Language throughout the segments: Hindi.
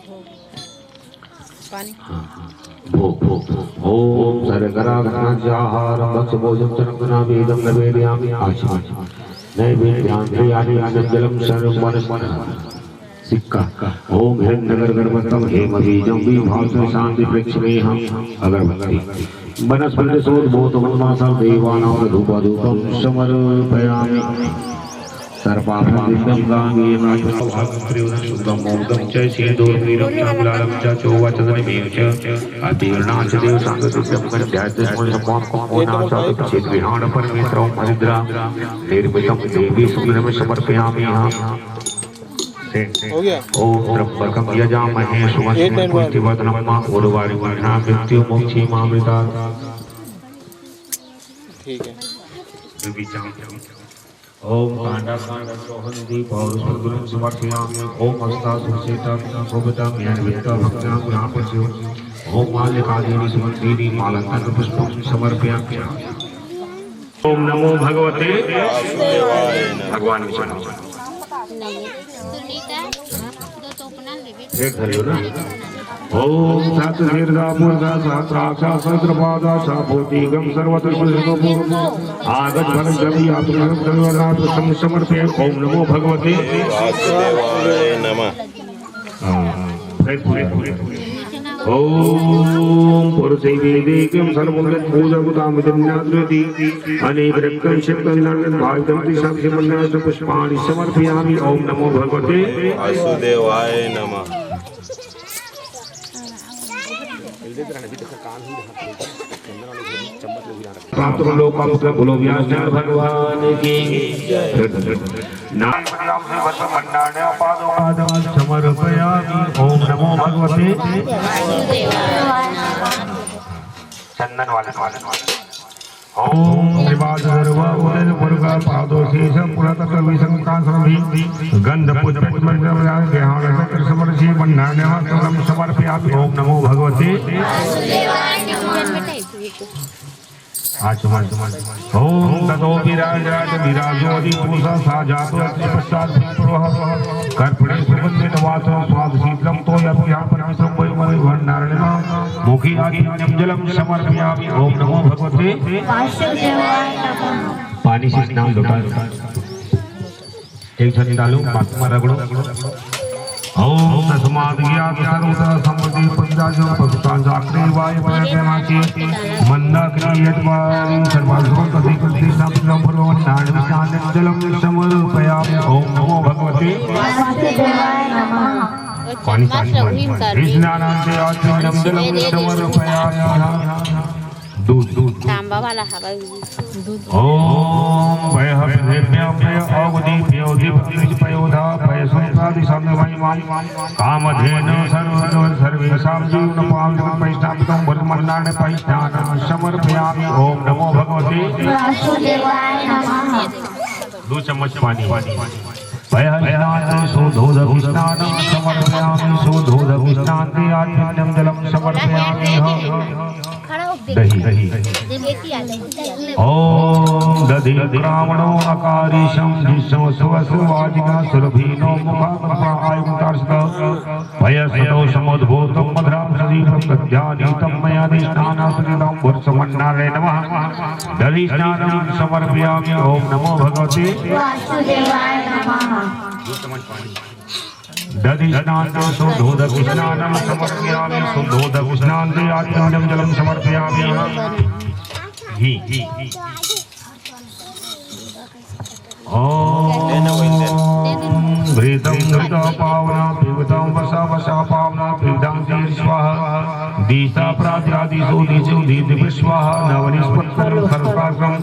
पानी ओम सर्गराघनाजाहारं भक्षभोजं चरंगना वेदं नवेदयामि आचमन नैवेद्यान्त्रियाणि जलं सर्वं वनस्पति सिक्का ओम हिरण्यगर गणपतम हेम बीजं विभास शांति प्रेक्षमेहं अगरबत्ती वनस्पति सोद्भूतमन्मासं देवानां धूपधूपं समर्पयामि सर्वाभरणं गाङ्गेयं भागं शुद्धं मोदं च शेदोर्मीरं चामलालं च चौवचदनमेव च अतीर्णाच देवसाङ्गतिकं गञ्जातस्मरणसमापकोनाचात क्षेत्रिहाण परमेश्वरं हरिद्रा निर्मितं देवी सुन्दरं समर्पयामि हो गया। ओम त्र्यंबकं यजामहे सुगन्धिं पुष्टिवर्धनम् उर्वारुकं मृत्युमोक्षीमामृतात्। ठीक है। ओम कांडाकांडसोहंदी पौरुषगुरुं समर्पयामि। ओम हस्तासुरसेतं भोगतं ज्ञानवित्तं भक्तां ग्रामपस्यो। ओम माल्यकादीनि सुगन्धीनि मालन्तं पुष्पं समर्पयामि। ओम नमो भगवते भगवान विष्णु। ओम सात शीर्षा मूर्धा सहस्राक्षा सहस्रपादा शाभूतिगम सर्वधर्मसर्वभूम आगत फलं जपि आत्मनं सर्वनाथ समर्पये। ओम नमो भगवते वासुदेवाय नमः। ओम पुरुषैवेदिकं सर्वोदत पूजभूतामिदन्याद्रति अनेकरत्नं शिवकन्नानं भावितं दिशाभिमन्यास पुष्पाणि समर्पयामि। ओम नमो भगवते वासुदेवाय नमः। प्राप्तलोकापुत्र बोलो व्यासनाथ भगवान की नाम समर्पयामि। ओम नमो भगवते चंदन वाले ओम निवास सर्व उदय मुर्गा पादो शेष पुरतक विसंकासरभि गंध पुष्प मंजर ज्ञान चक्र समर्षि वंदनान्यः सर्वं समर्पयामि। ओम नमो भगवते आचमन ओम ततो विराजराज विराजोदि पुरुषः साजातो पश्चात् पुरोह कर्पणे सुगन्धित वासो स्वाद शीतलं तो यत्यां परमेश्वरं वै भण्डारणं मुखी आदित्यं जलं समर्पयामि। ओम नमो भगवते वासुदेवाय नमः। पानी से स्नान लोटा एक छन डालो बाथरूम में रगड़ो। ओम तस्माद् ज्ञात सर्वतः सम्पत्ति पंचाजो पवित्रां जाग्रे वाय वयमाचि मंदाक्रियत्वां सर्वासुरकधिकृतिनां भगवन्नारायणं जलं समर्पयामि। ओम नमो भगवते वासुदेवाय नमः। पानी कृष्णानां आचमनं जलं समर्पयामि। दूध तांबा वाला हवा दूध। ओम भयः प्रेम्यं भय अवदीप्यो दीपयोधा भय संसादि संगमयिमान् कामधेनु सर्वेषां जीवनपावनं वैष्णवं वर्धमानान् वैष्णवान् समर्पयामि। ओम नमो भगवते वासुदेवाय नमः। 2 चम्मच पानी भयः शोधोदभिस्नानं समर्पयामि। शोधोदभिस्नान्ते आत्मनं जलं समर्पयामि। दही ओम दधि ब्राह्मणो अकारीशं दिशो स्वस्वादिना सुरभीनो मुखायुक्तार्षद भयसतो समुद्भूतं मधुरां सजीवं गद्यानीतं मयादिष्टानासृतं वर्षमन्नारे नमः। दधि स्नानं समर्पयामि। ओम नमो भगवते वासुदेवाय नमः। दधि स्नान्ते शुद्धोदकस्नानं समर्पयामि। शुद्धोदकस्नान्ते आत्मनं जलं समर्पयामि। घी घृतं घृता पावना पिबतं वसा वसा पावना पिबतं स्वाहा दिशा प्रात्यादिशो दिशो दीप्ति स्वाहा नवनिष्पत्तं सर्वकार्यं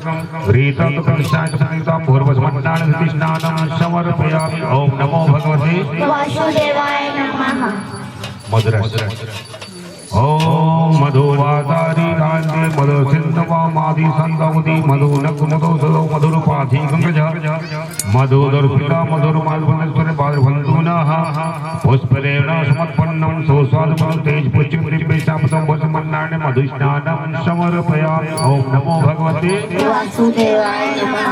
घृतं कलशांतं पूर्वस्मन्नानं स्नानं समर्पयामि। ओम नमो भगवते वासुदेवाय नमः। मधुरस ओम मधुवातारी कांति मधु सिंधवामादि संगवती मधु नग मधु सलो मधुर पाथी गंगज मधुदर्पिता मधुर मालवनेश्वर बालबंधुनः पुष्परेण समर्पन्नं सुस्वाद मधु तेज पुष्टिं दिव्य शापतं वसमन्नाने मधुस्नानं समर्पयामि ओम नमो भगवते वासुदेवाय नमः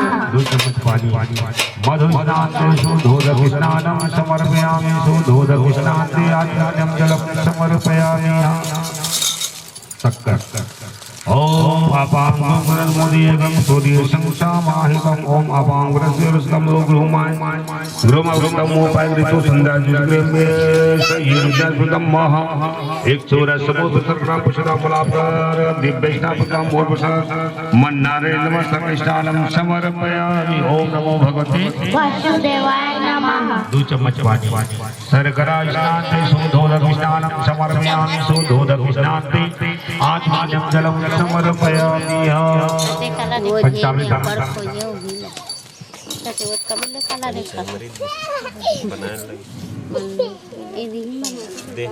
मधुस्नाते सुधोदकस्नानं समर्पयामि सुधोदकस्नाते आत्मानं जलं समर्पयामि सक्कर ओम अपांगुरमुदीयगं सूर्यशं सामाहितं ओम अपांगुरस्यरस्तं लोगृहमाय ग्रोमवृन्दमोपायग्रितो सुन्दरजुग्रेमे सयुर्जस्फुतं महा एक चौरसमुद्रसर्गं पुष्पलापलापर दिव्यस्नापकं मोर्पसर मन्नारे नमस्तकृष्णानं समर्पयामि ओम नमो भगवते वासुदेवाय नमः 2 चम्मच पानी शर्करा स्नाते सुधोदकस्नानं समर्पयामि सुधोदकस्नाते आत्मानं जलं समर्पयामि पंचामृत दे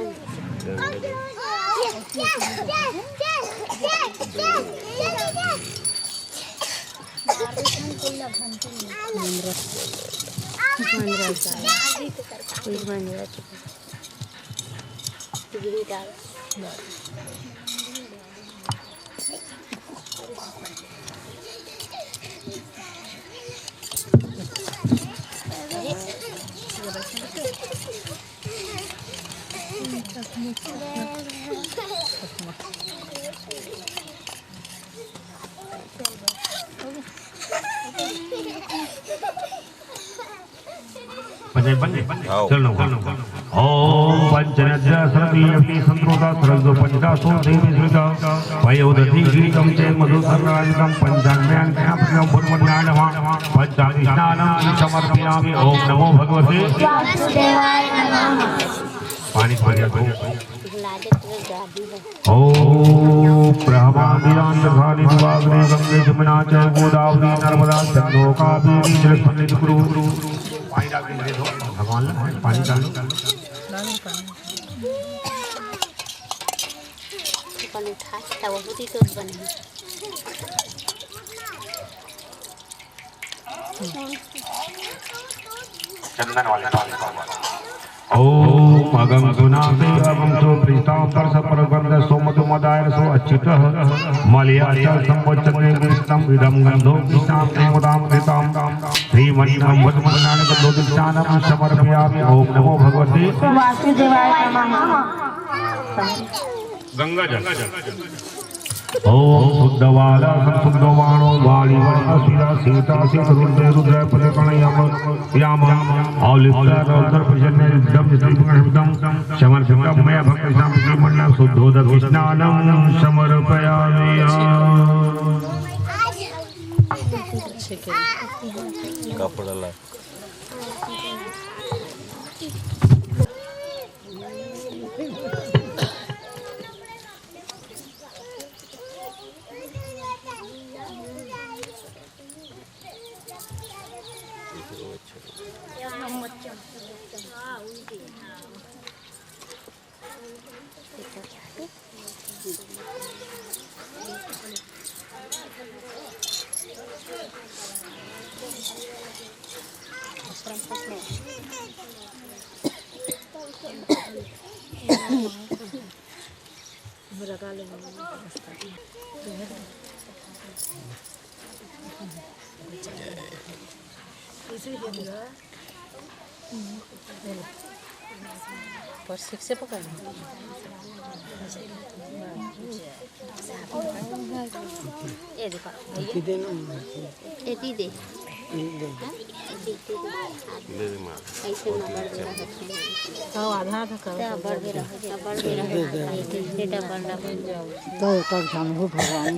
चलो ओम पंचनद्या सरदी अपनी संतोषा सरदो पंचदासो देवी श्रीदा वयोदधि गिरिकम चे मधुसर्राजकम पंचांग्यां ख्यापनम भुर्मन्नाडवा पंचांगि स्नानं समर्पयामि ओम नमो भगवते वासुदेवाय नमः पानी भर दो ओम ब्रह्मादिरांतधारी वाग्ने गंगे जमुना च गोदावरी नर्मदा सिंधु कावेरी जलसंनिधि कुरु पानी डाल के दे दो भगवान पानी डाल दो पानी था वो होती तो बने चंदन वाले ओम अगम सुनाते अगम सो प्रीताम परस परगंध सोमधु मदायर सो अच्युतः मलयाचल संवचने विष्णम विदम गंधो विष्णाम प्रेमदाम प्रीताम श्रीमन्नम वदमन्नान गंधोदिष्टानम समर्पयामि ओम नमो भगवते वासुदेवाय नमः गंगा जल ओम शुद्धवाला संशुद्धवाणो वालिवर्ण शिला सीता सिंधुरुद्र रुद्र पदकणयम याम औलिप्ता रौद्र प्रजन्य दम संगणितम समर्पितम मय भक्त शांति मंडल शुद्धोदक स्नानं समर्पयामि कपड़ा ला पर से पकड़ ये देखो ये दी दे ऐसे ना बढ़ रहा है तो आधा आधा कर बढ़ रहा है ये डबल डबल तो कब शाम हो भगवान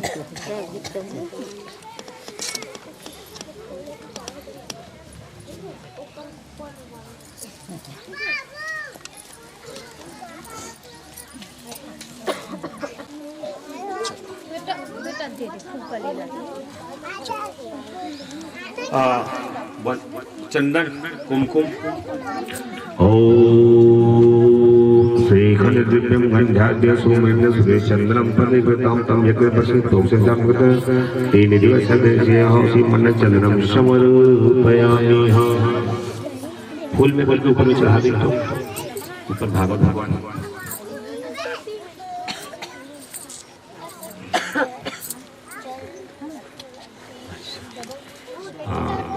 चंदन कुमकुम ओम श्री दिव्यम गंध्याद्य सुमेध्य सुरेश चंद्रम प्रतिकृताम तम यज्ञ प्रसिद्ध तोषितम गत तीन दिवस सदेशे हौसी मन चंद्रम समर्पयामि। फूल में करके ऊपर में चढ़ा देता हूँ, ऊपर भागवत भगवान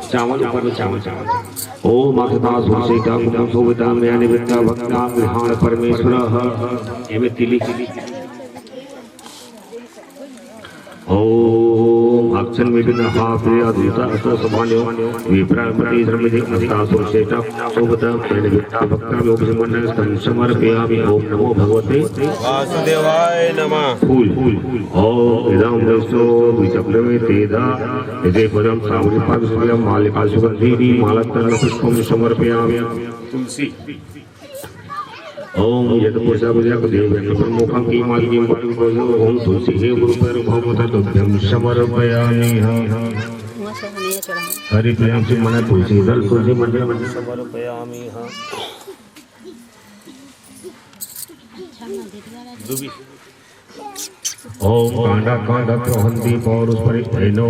चावल ऊपर में चावल चावल ओम अखता सुसेता कुटुंब सोविता में निवृत्ता भक्ता गृहाण परमेश्वर एवं तिली ओम अक्षन विघ्न हाफे अद्भुत अष्ट समान्यो विप्रामति धर्मदि अष्टा सुसेता सोविता में निवृत्ता भक्ता योग समन्वय स्तम समर्पयामि। ओम नमो भगवते वासुदेवाय नमः। फूल ओम इदं वैष्णो विचक्रमे तेधा यदि पदम सावरी पादस्वयं मालिका सुगंधीनि मालत्तन पुष्पं समर्पयामि। तुलसी ओम यद पुरुषा बुझा को देव प्रमुखं की मालिकी मालिक बोलो ओम तुलसी हे गुरुपर भवमत तुभ्यं समर्पयामि। हरि प्रेम से मन तुलसी दल तुलसी मंदिर मंदिर समर्पयामि। ओम कांडा कांडा प्रहंति पौरुष परिनो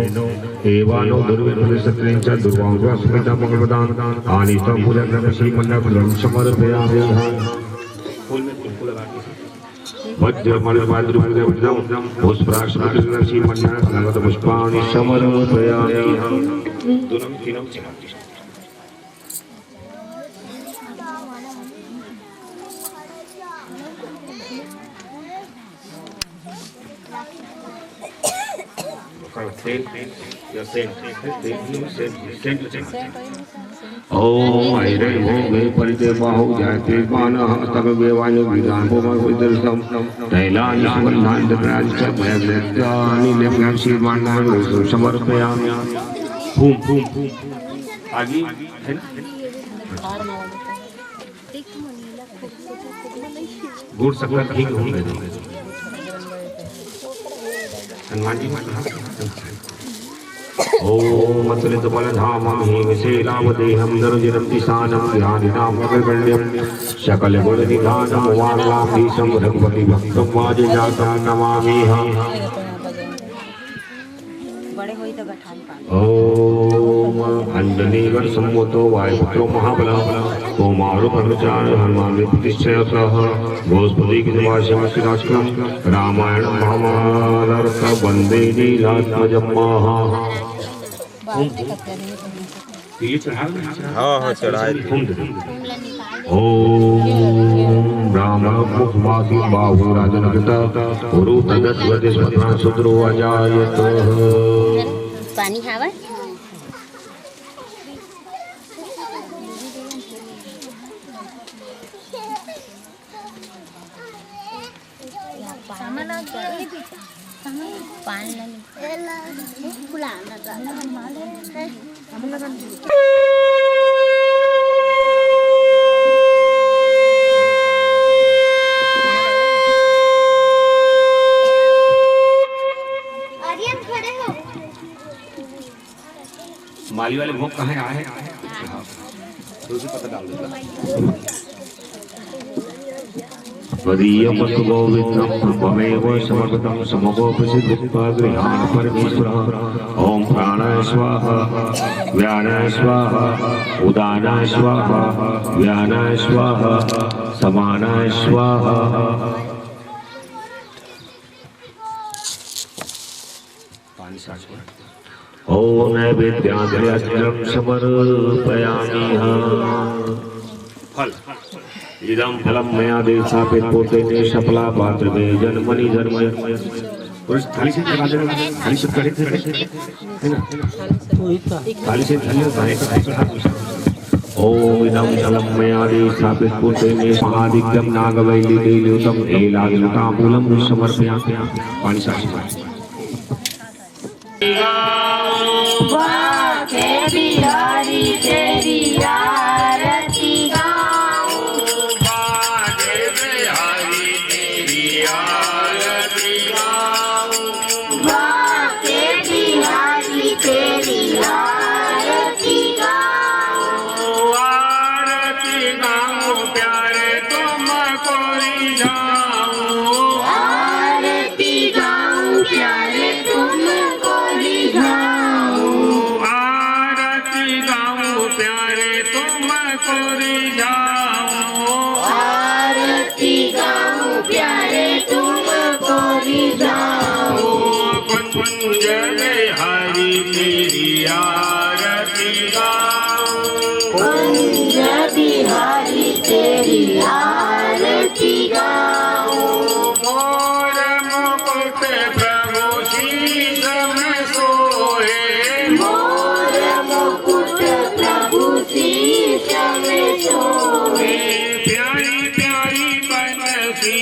एवानो दुर्विधि सत्रेंच दुर्वांगा स्मिता मंगलदान आनिष्टं पूजन श्री मंडलम समर्पयामि। फूल में फूल लगा के वज्र मणिपाद्र पुष्पम पुष्पराक्ष श्री मंडल नगद पुष्पाणि समर्पयामि। दोनों तीनों चढ़ाते ओम ऐरे भोगे परिते बाहु जायते मानः तब वेवायो विदान भोमः विदर्शम तैलानि सुगंधानि दत्राणि च भयग्रतानि लेपनं श्रीमान्नां समर्पयामि। फूम आगे गुड़ शक्कर ठीक होंगे हनुमान जी ओम अतुलित बलधामं हेमशैलावदेहं नरजिरं दिशानं ध्यानिनां नगरगण्यं सकल गुणनिधानं वागलाधीशं रघुपति भक्तं वाजजातं नमामि। ओम अंजनीवर सम्मतो वायुपुत्रो महाबलः कौमारो कर्मचार हनुमान प्रतिष्ठयतः गोस्पति की निवासं श्रीराष्ट्रं रामायण महाभारत वंदे नीलात्मजं महा। हाँ चढ़ाए ओम राम मुखवासी बाहु राजनकृता गुरु तदस्वति स्वतः सुद्रो अजायत। पानी खावा माली वाले भोग कहाँ आए तो पता डाल देगा। वदीयमस्तु गोविंदं त्वमेव समर्पितं समगो प्रसिद्धगृहाण परमेश्वरः। ओम प्राणाय स्वाहा व्यानाय स्वाहा उदानाय स्वाहा व्यानाय स्वाहा समानाय स्वाहा। पानी साच ओम नैवेद्याग्र्यं समर्पयामि। फल इदं फलं मया देशापित पूर्ते सफला पात्र में जन्मनि जन्म और थाली से लगा देना थाली से करे थे है ना थाली से थाली का ओम इदं फलं मया देशापित पूर्ते महादिक्यं नागवैली देवतम एलादितामूलं समर्पयामि। पानी साक्षी बिहारी तेरी आरती गाऊं बिहारी तेरी आरती गाऊं बिहारी तेरी आरती गाऊं प्यारे तुम कोरी जाऊं आरती गाऊं प्यारे तुमको रिझाऊं आरती गाऊं प्यारे तुमको रिझाऊं आरती गाऊं प्यारे तुमको रिझाऊं कुंज में हरि तेरी आरती गाऊं कुंज बिहारी तेरी आरती गाऊं मोर मुकुट प्रभु शीश में सोए मोर मुकुट प्रभु शीश में सोए प्यारी प्यारी बनसी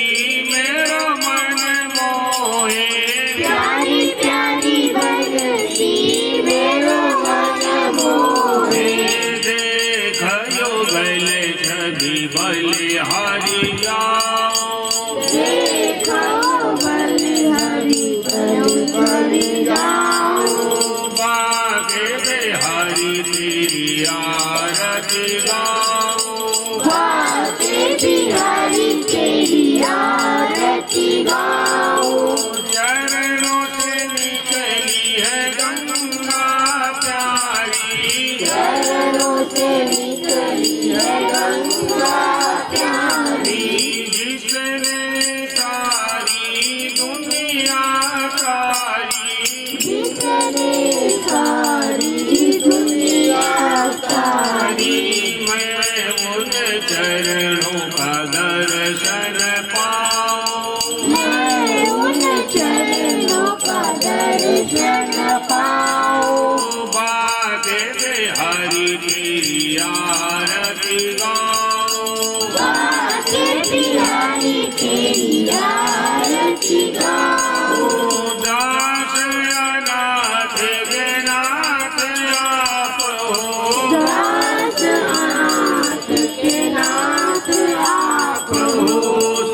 मेरो मन मोहे प्यारी प्यारी बनसी मेरो मन मोहे देखो गले छवि बलिहारी जाओ देखो बलिहारी बलि जाऊं बागे बिहारी तेरी आरती गाऊं बाके बिहारी तेरी आरती गाऊं चरणों से निकली है गंगा प्यारी चरणों से निकली है गंगा प्यारी जिसने सारी दुनिया सारी जिसने सारी दुनिया सारी मैं उन चरणों का दर्शन पाऊं मैं उन चरणों का दर्शन पाऊं बागे बिहारी तेरी आरती गाऊं बाके बिहारी तेरी आरती गाऊं दास अनाथ बेनाथ आप हो दास अनाथ के नाथ आप हो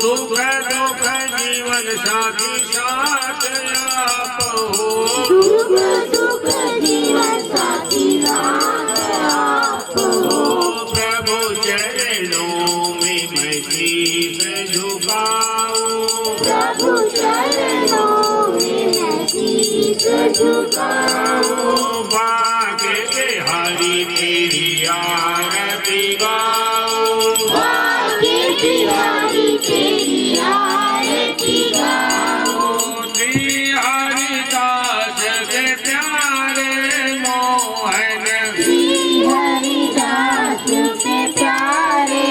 सुख दुख जीवन साथी साथ आप हो सुख दुख जीवन साथी नाथ आप हो प्रभु चरणों में मैं शीश झुकाऊं प्रभु चरणों में मैं शीश झुकाऊं बागे बिहारी तेरी आरती गाऊं बाके बिहारी तेरी आरती गाऊं श्री हरिदास के प्यारे मोहन श्री हरिदास के प्यारे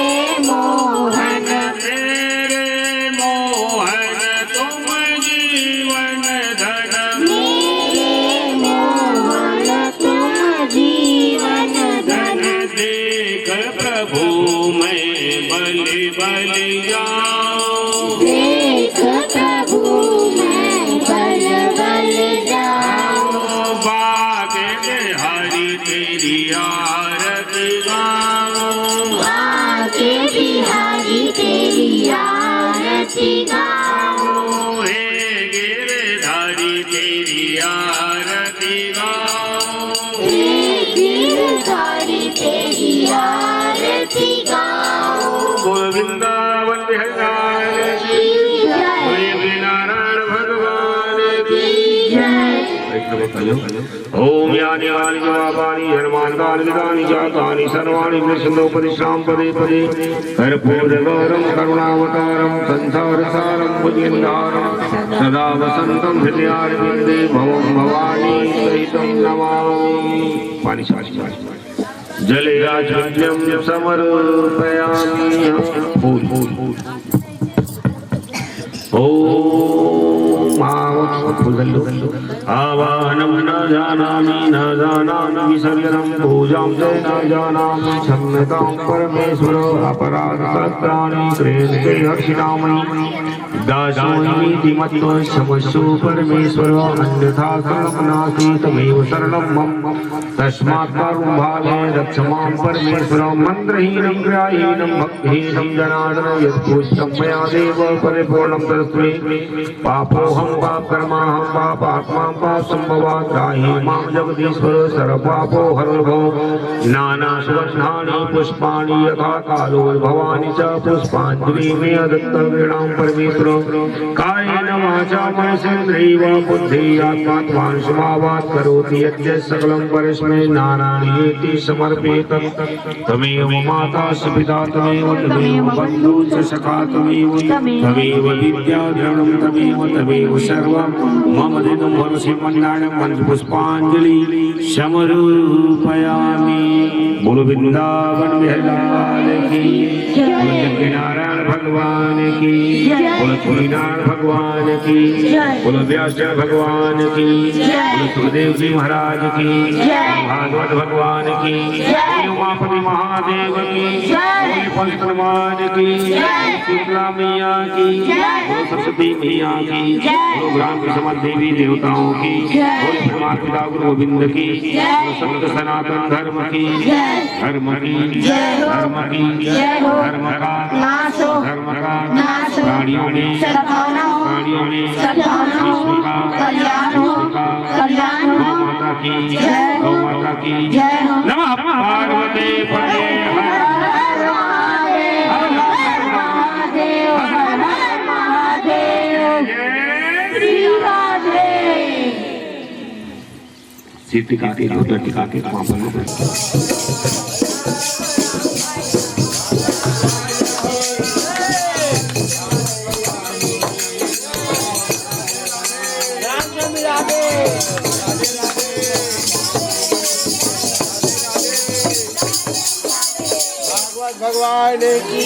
मोहन तेरे मोहन तुम जीवन धन मेरे मोहन तुम जीवन धन देख प्रभु मैं बलि बलि जाऊं देख प्रभु मैं बल बल जाऊं बागे बिहारी तेरी आरती गाऊं बाके बिहारी तेरी आरती गाऊं हे गिरधारी तेरी आरती गाऊं हे गिरधारी तेरी आरती गाऊं बोल वृंदावन बिहार की बोल नारायण भगवान की जय ओम यानि यानि जवाबानि हनुमान काल विदानि जातानि सर्वाणि विष्णुपदिश्राम पदे पदे कर्पूरगौरं करुणावतारं संसारसारं भुजगेन्द्रहारं सदा वसन्तं हृदयारविन्दे भवं भवानी सहितं नमामि पानी जले राजन्यं समर्पयामि फूल ओम आवाहनं न जानामि विसर्जनं पूजां च न जानामि क्षम्यतां परमेश्वर अपराधसहस्राणि क्रियन्ते हर्षिणामि दासोऽस्मीति मत्वा क्षमस्व परमेश्वर अन्यथा शरणं नास्ति तमेव शरणं मम तस्मात् कारुण्यभावे रक्ष मां परमेश्वर मन्त्रहीनं ग्राहीनं भक्तिहीनं जनार्दन यत्पूजितं मया देव परिपूर्णं तस्मै पापोऽहं पाप कर्मा हम पापात्मा पाप संभवात् त्राहि मां जगदीश्वर सर्वपापो हरो नाना सुगंधानि पुष्पाणि यथा कालो भवानि च पुष्पांजलि मे दत्तवीणां परमेश्वर कायेन वाचा मनसेन्द्रियैव बुद्धियात्मात्मानं समावात् करोति यद्य सकलं परस्मै नारायणेति समर्पेत तमेव माता च पिता तमेव बन्धु च सखा तमेव विद्या द्रविणं तमेव सर्वं मम दिनं मनसि मन्दानं पंचपुष्पांजलि समर्पयामि। बोलो वृंदावन बिहारी लाल की, बोलो लक्ष्मीनारायण भगवान की, बोलो तुलसीनारायण भगवान की, बोलो व्यासदेव भगवान की, बोलो सुखदेव जी महाराज की, भागवत भगवान की, बोलो उमापति महादेव की, बोलो पंच हनुमान की, शीतला मैया की, बोलो सरस्वती मैया की, बोलो ब्राह्मण समाज देवी देवताओं की, बोलो परमात्मा गुरु गोविंद की, बोलो सत्य सनातन धर्म की, धर्म की, धर्म की, धर्म का प्राणियों ने विश्व का गौ माता की नमः पार्वती पते टिका के लोटा टिका के वहां पर भगवान की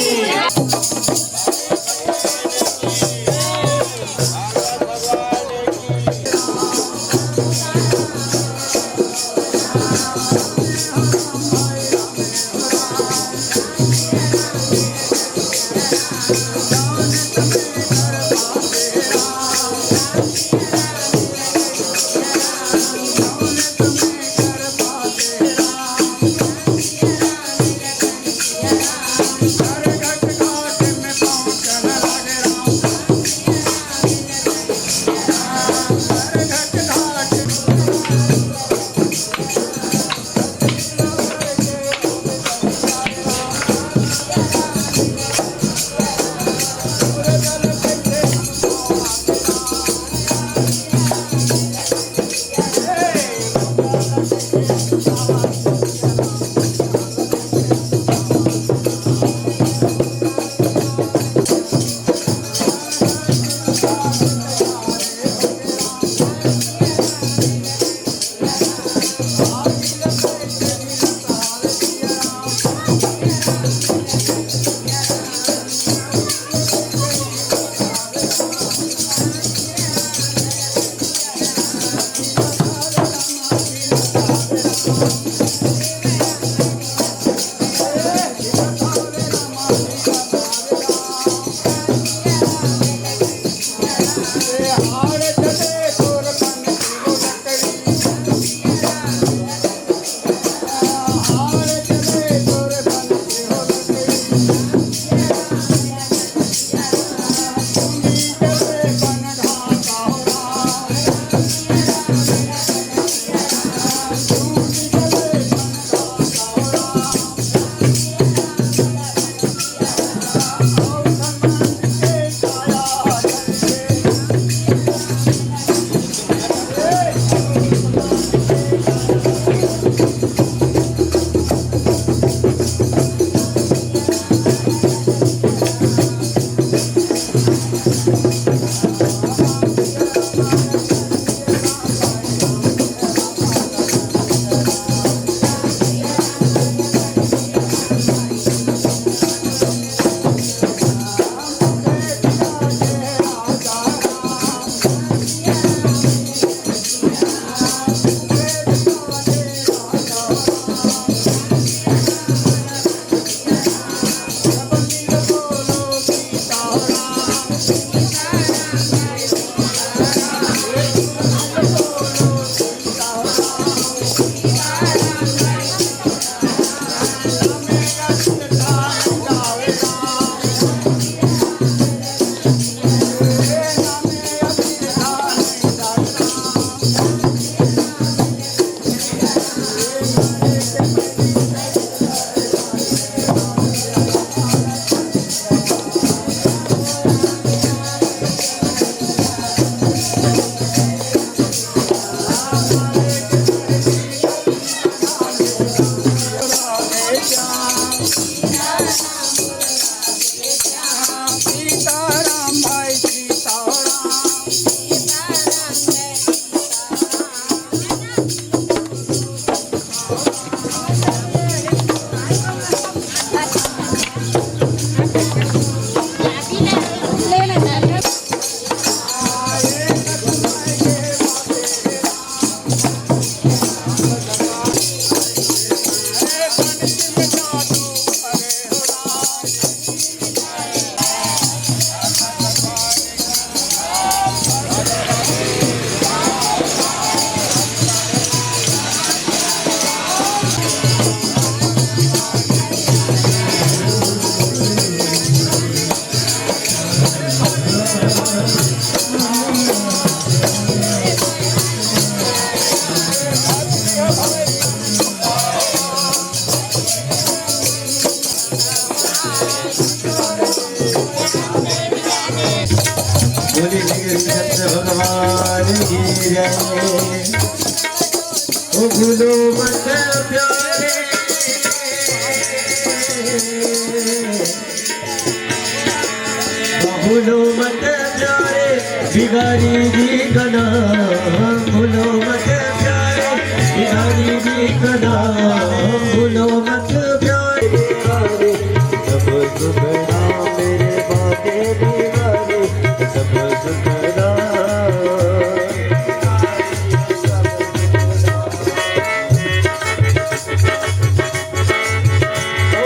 बाकी रहे। ओ भूलो मत प्यारे, भूलो मत प्यारे भिखारी जी का नाम, भूलो मत प्यारे भिखारी जी का नाम, भूलो मत प्यारे सब सुख नाम मेरे बाके भिखारी सब सुख नाम। ओ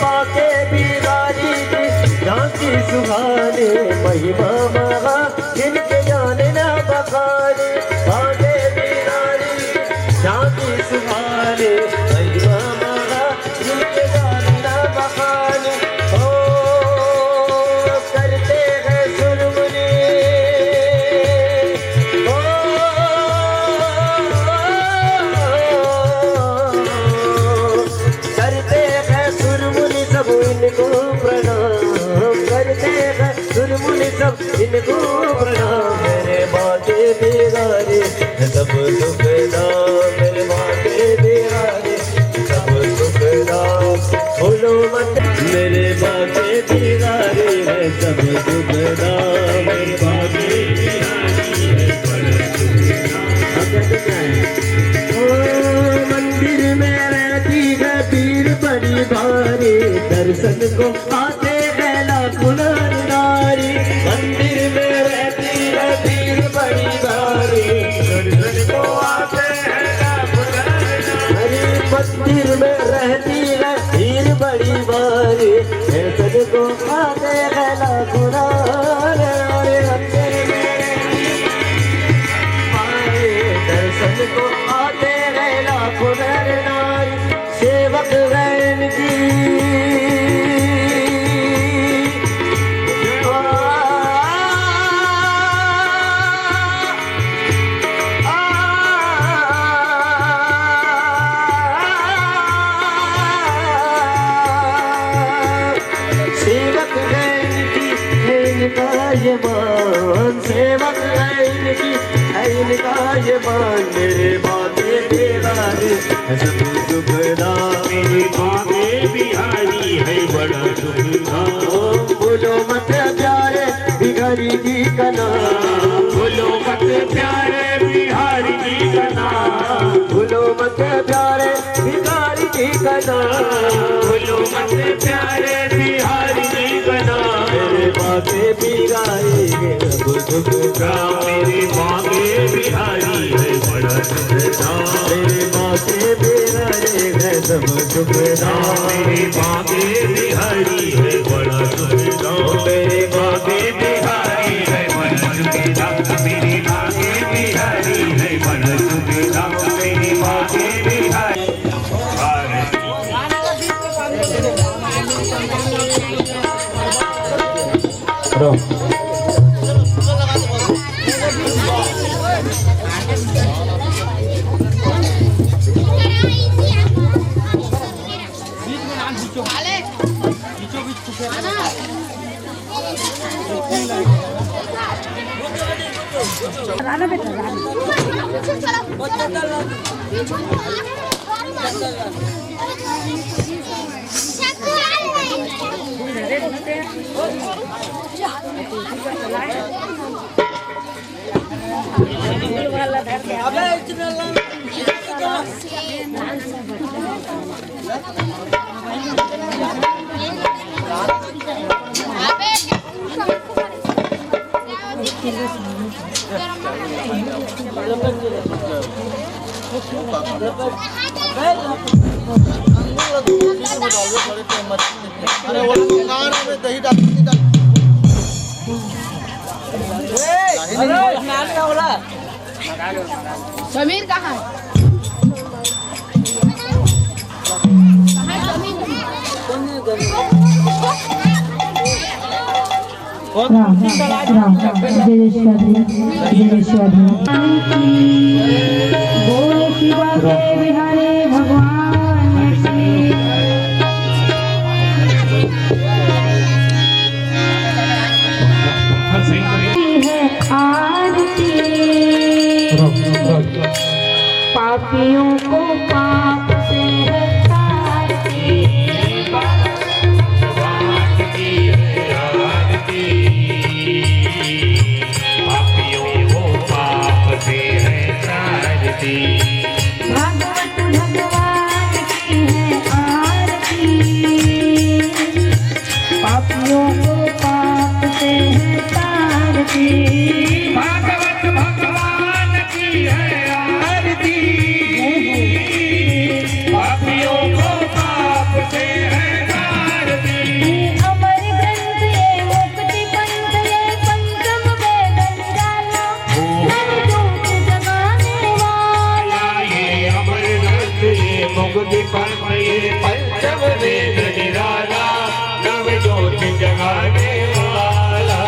बाके भिखारी जी झांकी सुहाने महिमा महा जिनके जाने ना बखाने, बाके भिखारी झांकी सुहाने महिमा महा जिनके जाने ना बखाने। ओ करते हैं सुरमुनि, ओ करते हैं सुरमुनि सब इनको प्रणाम, करते हैं सुरमुनि सब इनको प्रणाम। मेरे बाके भिखारी सब सुख दाम, मेरे बाके भिखारी सब सुख दाम। भूलो मत मेरे बाके भिखारी है सब सुख दाम, मेरे बाके भिखारी है बड़ा सुख दाम। ओ मंदिर में रहती है पीर बड़ी भारी, दर्शन को आते हैं लाखों नर नारी। मंदिर में रहती है पीर बड़ी भारी, दर्शन को आते हैं लाखों नर नारी। मंदिर में रहती है पीर बड़ी भारी, दर्शन को आते हैं लाखों नर नारी। दर्शन को आते हैं लाखों नर नारी। सेवक गैन की सेवक गैन की है इनका ये मान, सेवक गैन की है इनका ये मान। मेरे बाके भिखारी सब सुख दाम, मेरे बाके भिखारी है बड़ा सुख दाम। भूलो मत प्यारे भिखारी जी का नाम, भूलो मत प्यारे भिखारी जी का नाम, भूलो मत प्यारे भिखारी जी का नाम, भूलो मत प्यारे भिखारी जी का नाम। मेरे बाके भिखारी है सब सुख दाम, मेरे बाके भिखारी है बड़ा सुख दाम, मेरे बाके भिखारी है सब सुख दाम, मेरे बाके भिखारी है बड़ा सुख दाम, मेरे बाके भिखारी है बड़ा सुख दाम, मेरे बाके भिखारी है बड़ा सुख दाम, मेरे बाके भिखारी। अरे वो दुकान में दही डाल समीर कहाँ है? बोल शिवा के बिहारी भगवान की है आरती। पापियों को पाप से है तारती। भगवान की है आरती, पापियों को पाप से है तारती। भागवत भगवान की है आरती, पापियों को पाप से है तारती। भागवत भगवान की है आरती, पापियों को पाप से है तारती। अमर ग्रंथ ये मुक्ति पंथ ये पंचम वेद निराला, नवजोत जगाने वाला। ये अमर ग्रंथ ये मुक्ति पंथ ये पंचम वेद निराला, नवजोत जगाने वाला।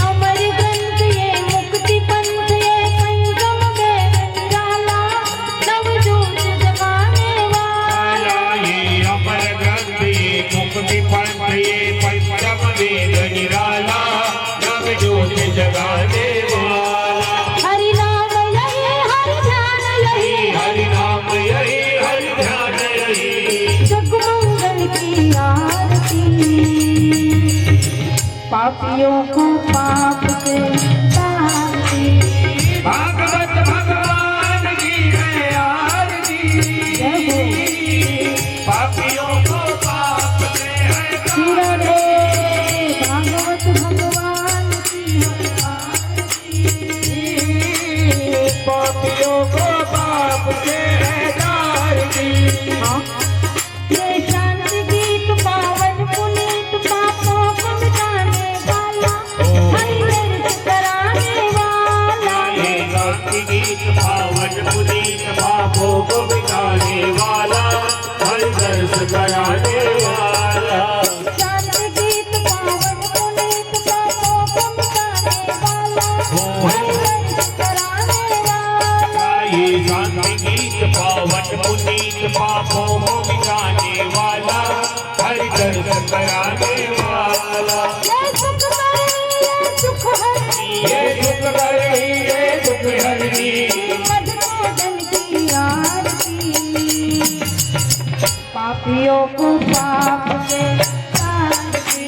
अमर ग्रंथ ये मुक्ति पंथ ये पंचम वेद निराला, नवजोत जगाने वाला। ये अमर ग्रंथ ये मुक्ति पंथ ये पंचम वेद निराला, नवजोत जगाने वाला। हरि नाम यही हरि ध्यान यही, हरि नाम यही हरि ध्यान यही, जगमंगल की आरती। पापियों को पाप से तारती। भागवत भगवान की है आरती, पापियों को पाप से है सुरा रे भागवत भगवान की है आरती। पापियों को पाप से है तारती। ये शांति गीत पावन पुनीत पापों को मिटाने वाला, हरि दर्श कराने वाला। ये शांति गीत पावन पुनीत पापों को मिटाने वाला, हरि दर्श कराने वाला। शांति गीत पावन पुनीत पापों को मिटाने वाला, हरि दर्श कराने वाला। ये शांति गीत पावन पुनीत पापों को मिटाने वाला, हरि दर्श कराने वाला। ये सुख करे ये सुख हरे, ये दुख हरणी ये दुख हरणी, मधुसूदन की आरती। पापियों को पाप से तारती।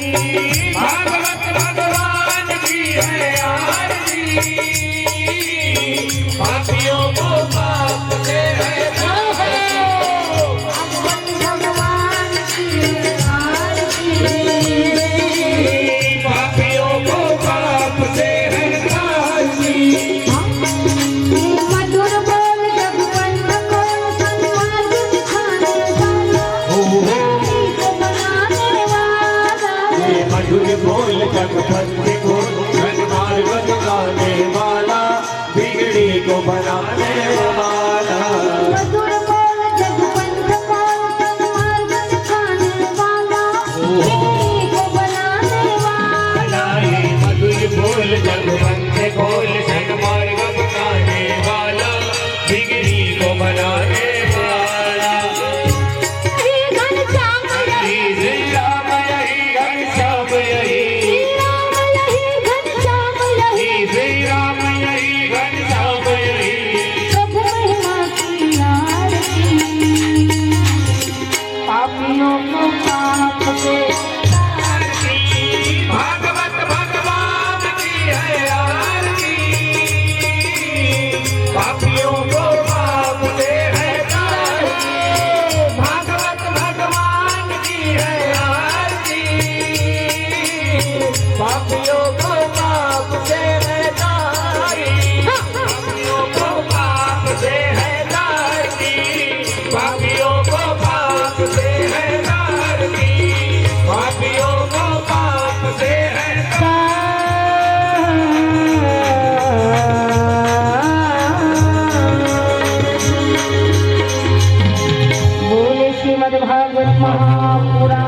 भागवत भगवान की है आरती, पापियों को पाप से है तारती। भगवत भगवान की आरती। पापियों को पाप से है तारती। मधुर बोल जगवंत बोल सन्मार्ग दिखाने वाला, धरती को बनाने वाला। ये मधुर बोल जगवंत बोल सन्मार्ग दिखाने वाला, बिगड़ी को बनाने वाला। मधुर बोल जगवंत बोल सन्मार्ग दिखाने वाला, धरती को बनाने वाला। ये मधुर बोल जगवंत बोल सन्मार्ग दिखाने वाला, बिगड़ी को बनाने वाला। यही घनश्याम यही, श्री राम यही घनश्याम यही, श्री राम यही घनश्याम यही। श्री राम यही घनश्याम यही। प्रभु महिमा की आरती। पापियों को पाप से तारती। भागवत भगवान की है आरती, पापियों को पाप से है तारती। भागवत भगवान की है आरती, पापियों को पाप से है तारती। पापियों को पाप से है तारती, पापियों को पाप से है तारती। पापियों को पाप से है बोले श्रीमद् भागवत महापुराण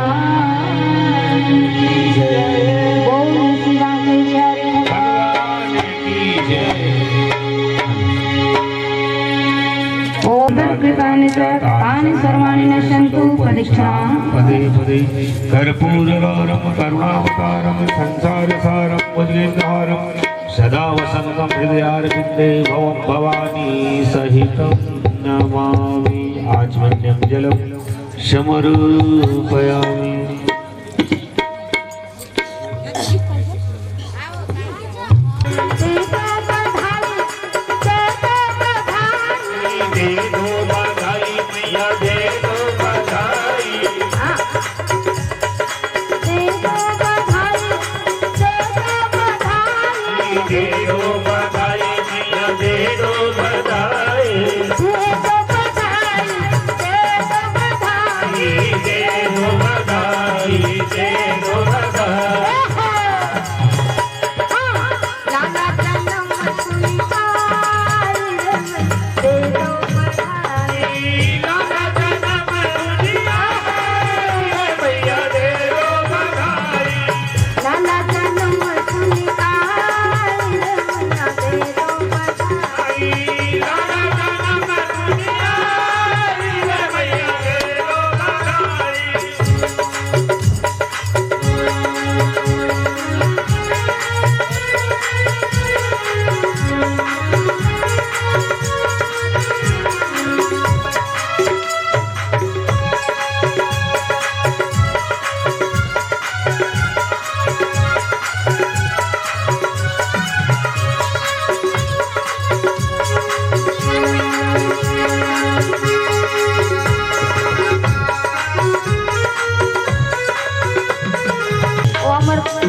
बोले श्री रामचंद्र भगवान की जय। ओम कृतानि च तानि सर्वाणि नश्यन्तु परीक्षाम् पदे पदे कर्पूरगौरम करुणावतारम संसारसारम भुजगेन्द्रहारम सदा वसन्तं हृदयारविन्दे भवं भवानी सहितं नमामि। आचमन्यं जलं समर्पयामि।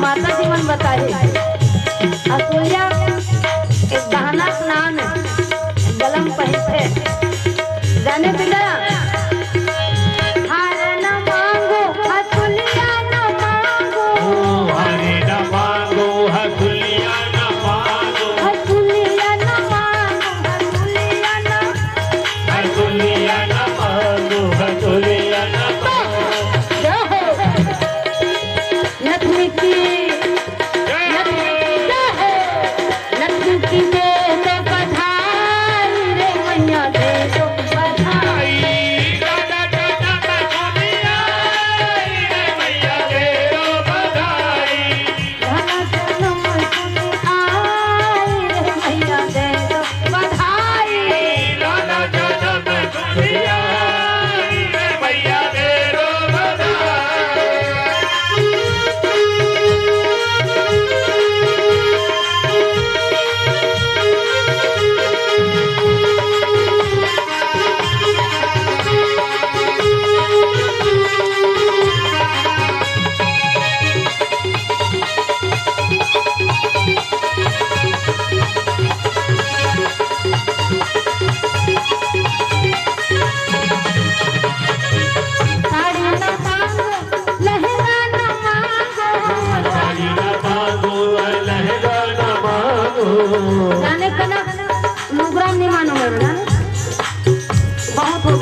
माता जी मन बताए असुलिया एक गहना नाम है गलम पहनते जाने पिता हार न मांगो असुलिया न मांगो हरे न मांगो हसुलिया न मांगो असुलिया न मांगो असुलिया न मांगो हसुलिया न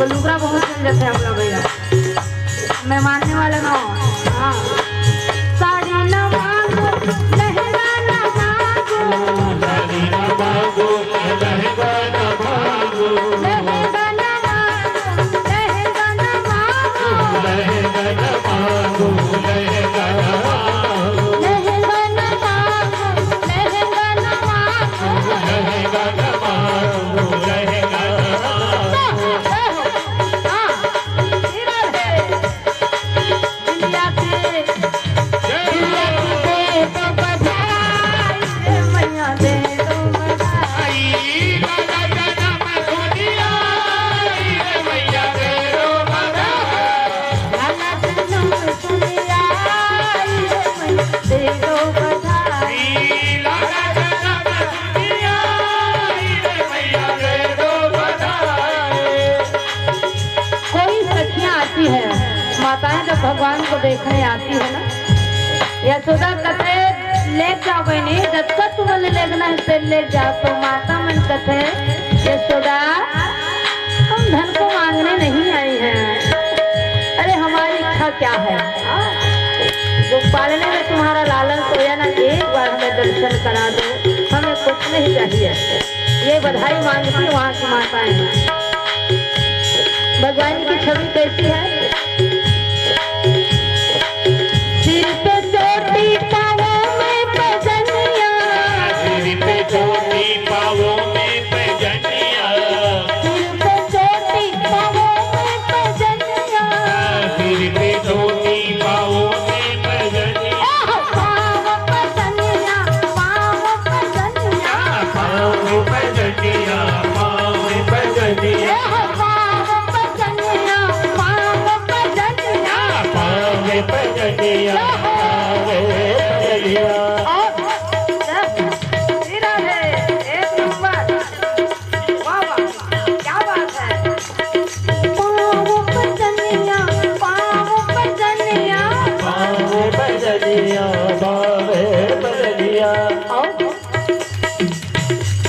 लुगरा बहुत चल जाते हैं हम लोग भैया मैं मानने वाला ना हूँ। हाँ साड़ी न मांगो लहंगा न मांगो साड़ी न मांगो लहंगा न मांगो लहंगा न मांगो लहंगा न मांगो लहंगा न मांगो लहंगा न मांगो लहंगा न मांगो लहंगा न मांगो लहंगा न मांगो लहंगा माताएं जब भगवान को देखने आती है ना यशोदा कहते ले जाओ बहनी जब तक तुम्हें लेना है से ले जाओ तो माता मन कहते यशोदा हम धन को मांगने नहीं आई हैं, अरे हमारी इच्छा क्या है जो पालने में तुम्हारा लालन सोया ना एक बार हमें दर्शन करा दो, हमें कुछ नहीं चाहिए। ये बधाई मांगती वहाँ की माताएं। भगवान की छवि कैसी है, सिर पे चोटी पाँवों में पजनिया, सिर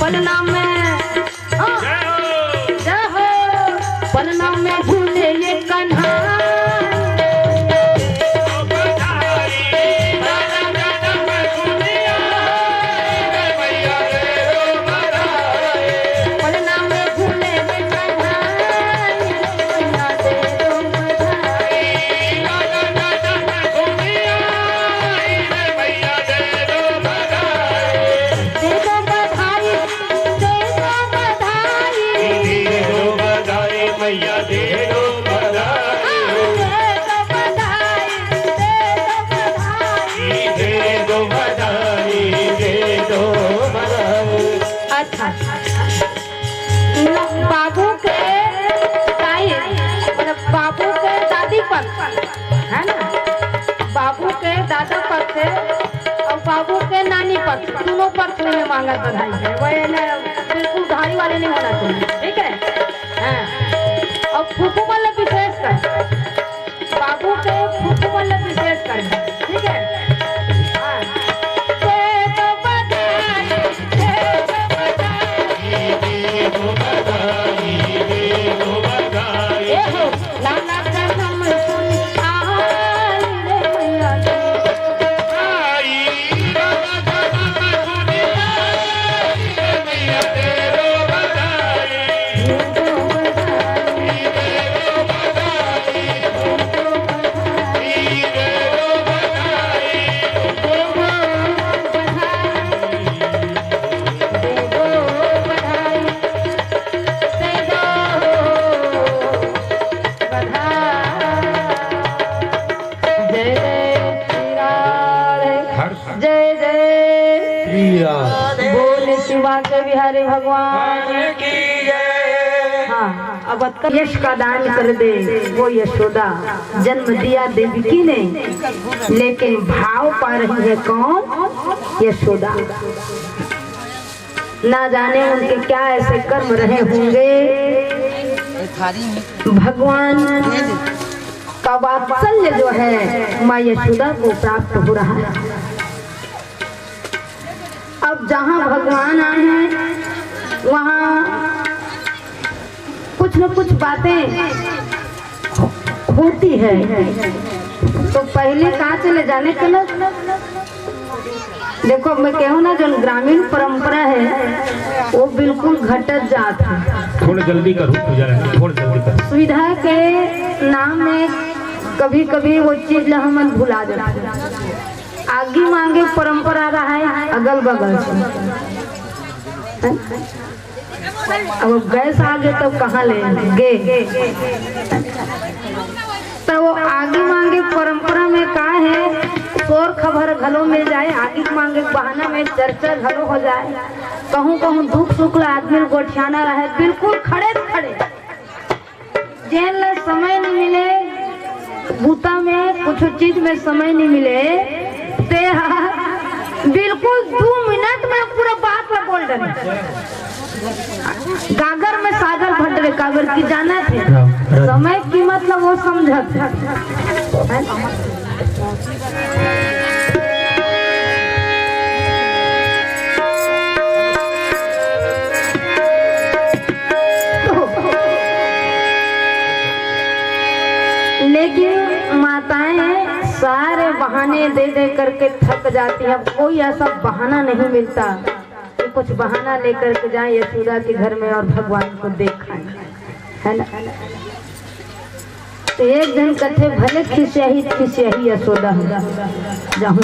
पलना में जय हो पलना में झूले ये कन्हा बाबू के ताई मतलब बाबू के दादी पक्ष है ना, बाबू के दादा पक्ष और बाबू के नानी पक्ष दोनों पक्ष में मांगा बधाई है। वह ना बिल्कुल धारी वाले नहीं होना चाहिए, ठीक है हाँ। और फूफू मतलब विशेष कर बाबू के फूफू मतलब विशेष कर, ठीक है हाँ। बिहारी भगवान की जय। हाँ अब यश का दान कर दे वो यशोदा, जन्म दिया देवकी ने लेकिन भाव पा रही है कौन? यशोदा। ना जाने उनके क्या ऐसे कर्म रहे होंगे, भगवान का वात्सल्य जो है माँ यशोदा को प्राप्त हो रहा है। अब जहाँ भगवान आए हैं वहाँ कुछ न कुछ बातें होती है, तो पहले कहाँ चले जाने के ना। देखो मैं कहूँ ना जो ग्रामीण परंपरा है वो बिल्कुल घटत जात है। थोड़ा जल्दी करो थोड़ा जल्दी करो। सुविधा के नाम में कभी कभी वो चीज हम भुला जाते हैं। आगे मांगे परंपरा रहा है अगल बगल से, अब गैस आ गए तब कहाँ लेंगे, तो वो आगे मांगे परंपरा में का है शोर खबर घलो मिल जाए, आगे मांगे बहाना में चर्चा घलो हो जाए, कहूँ कहूँ दुख सुख ला आदमी गोठियाना रहे बिल्कुल खड़े खड़े, जेल समय नहीं मिले बूता में कुछ चीज में समय नहीं मिले, बिल्कुल 2 मिनट में पूरा बात में बोल रहे। गागर में सागर भट रहे, कागर की जाना थे समय की मतलब वो समझत लेकिन माताएं सारे बहाने दे दे करके थक जाती है। कोई ऐसा बहाना नहीं मिलता कि कुछ बहाना लेकर के जाए यशोदा के घर में और भगवान को देखाएं, है ना। तो एक दिन कथे भले खिसियाही यशोदा जाऊँ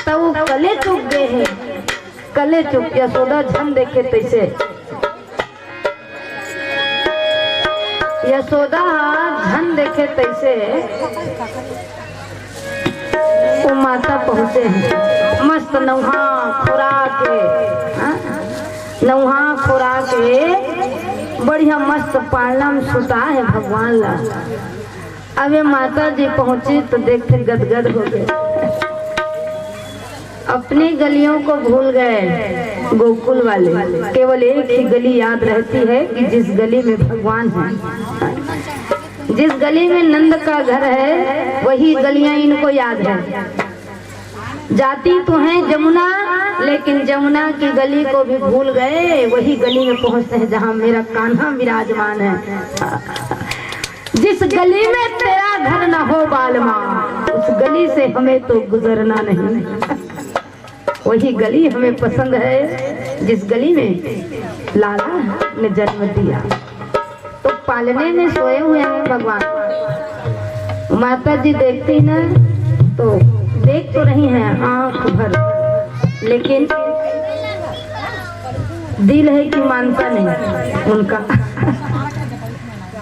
तो वो कले चुप गए हैं, कले चुप। यशोदा झन देखे तैसे यशोदा धन देखे तैसे वो माता पहुँचे हैं मस्त नौहा खुरा के बढ़िया मस्त पालना में सुता है भगवान ला। अब ये माता जी पहुँची तो देखते गदगद हो गए, अपनी गलियों को भूल गए गोकुल वाले। केवल एक ही गली याद रहती है कि जिस गली में भगवान है, जिस गली में नंद का घर है वही गलियां इनको याद है। जाती तो है जमुना, लेकिन जमुना की गली को भी भूल गए। वही गली में पहुंचते हैं जहां मेरा कान्हा विराजमान है। जिस गली में तेरा घर न हो बालमा, उस गली से हमें तो गुजरना नहीं। वही गली हमें पसंद है जिस गली में लाला ने जन्म दिया। तो पालने में सोए हुए हैं भगवान। माता जी देखती ना तो देख तो रही हैं आंख भर, लेकिन दिल है कि मानता नहीं उनका।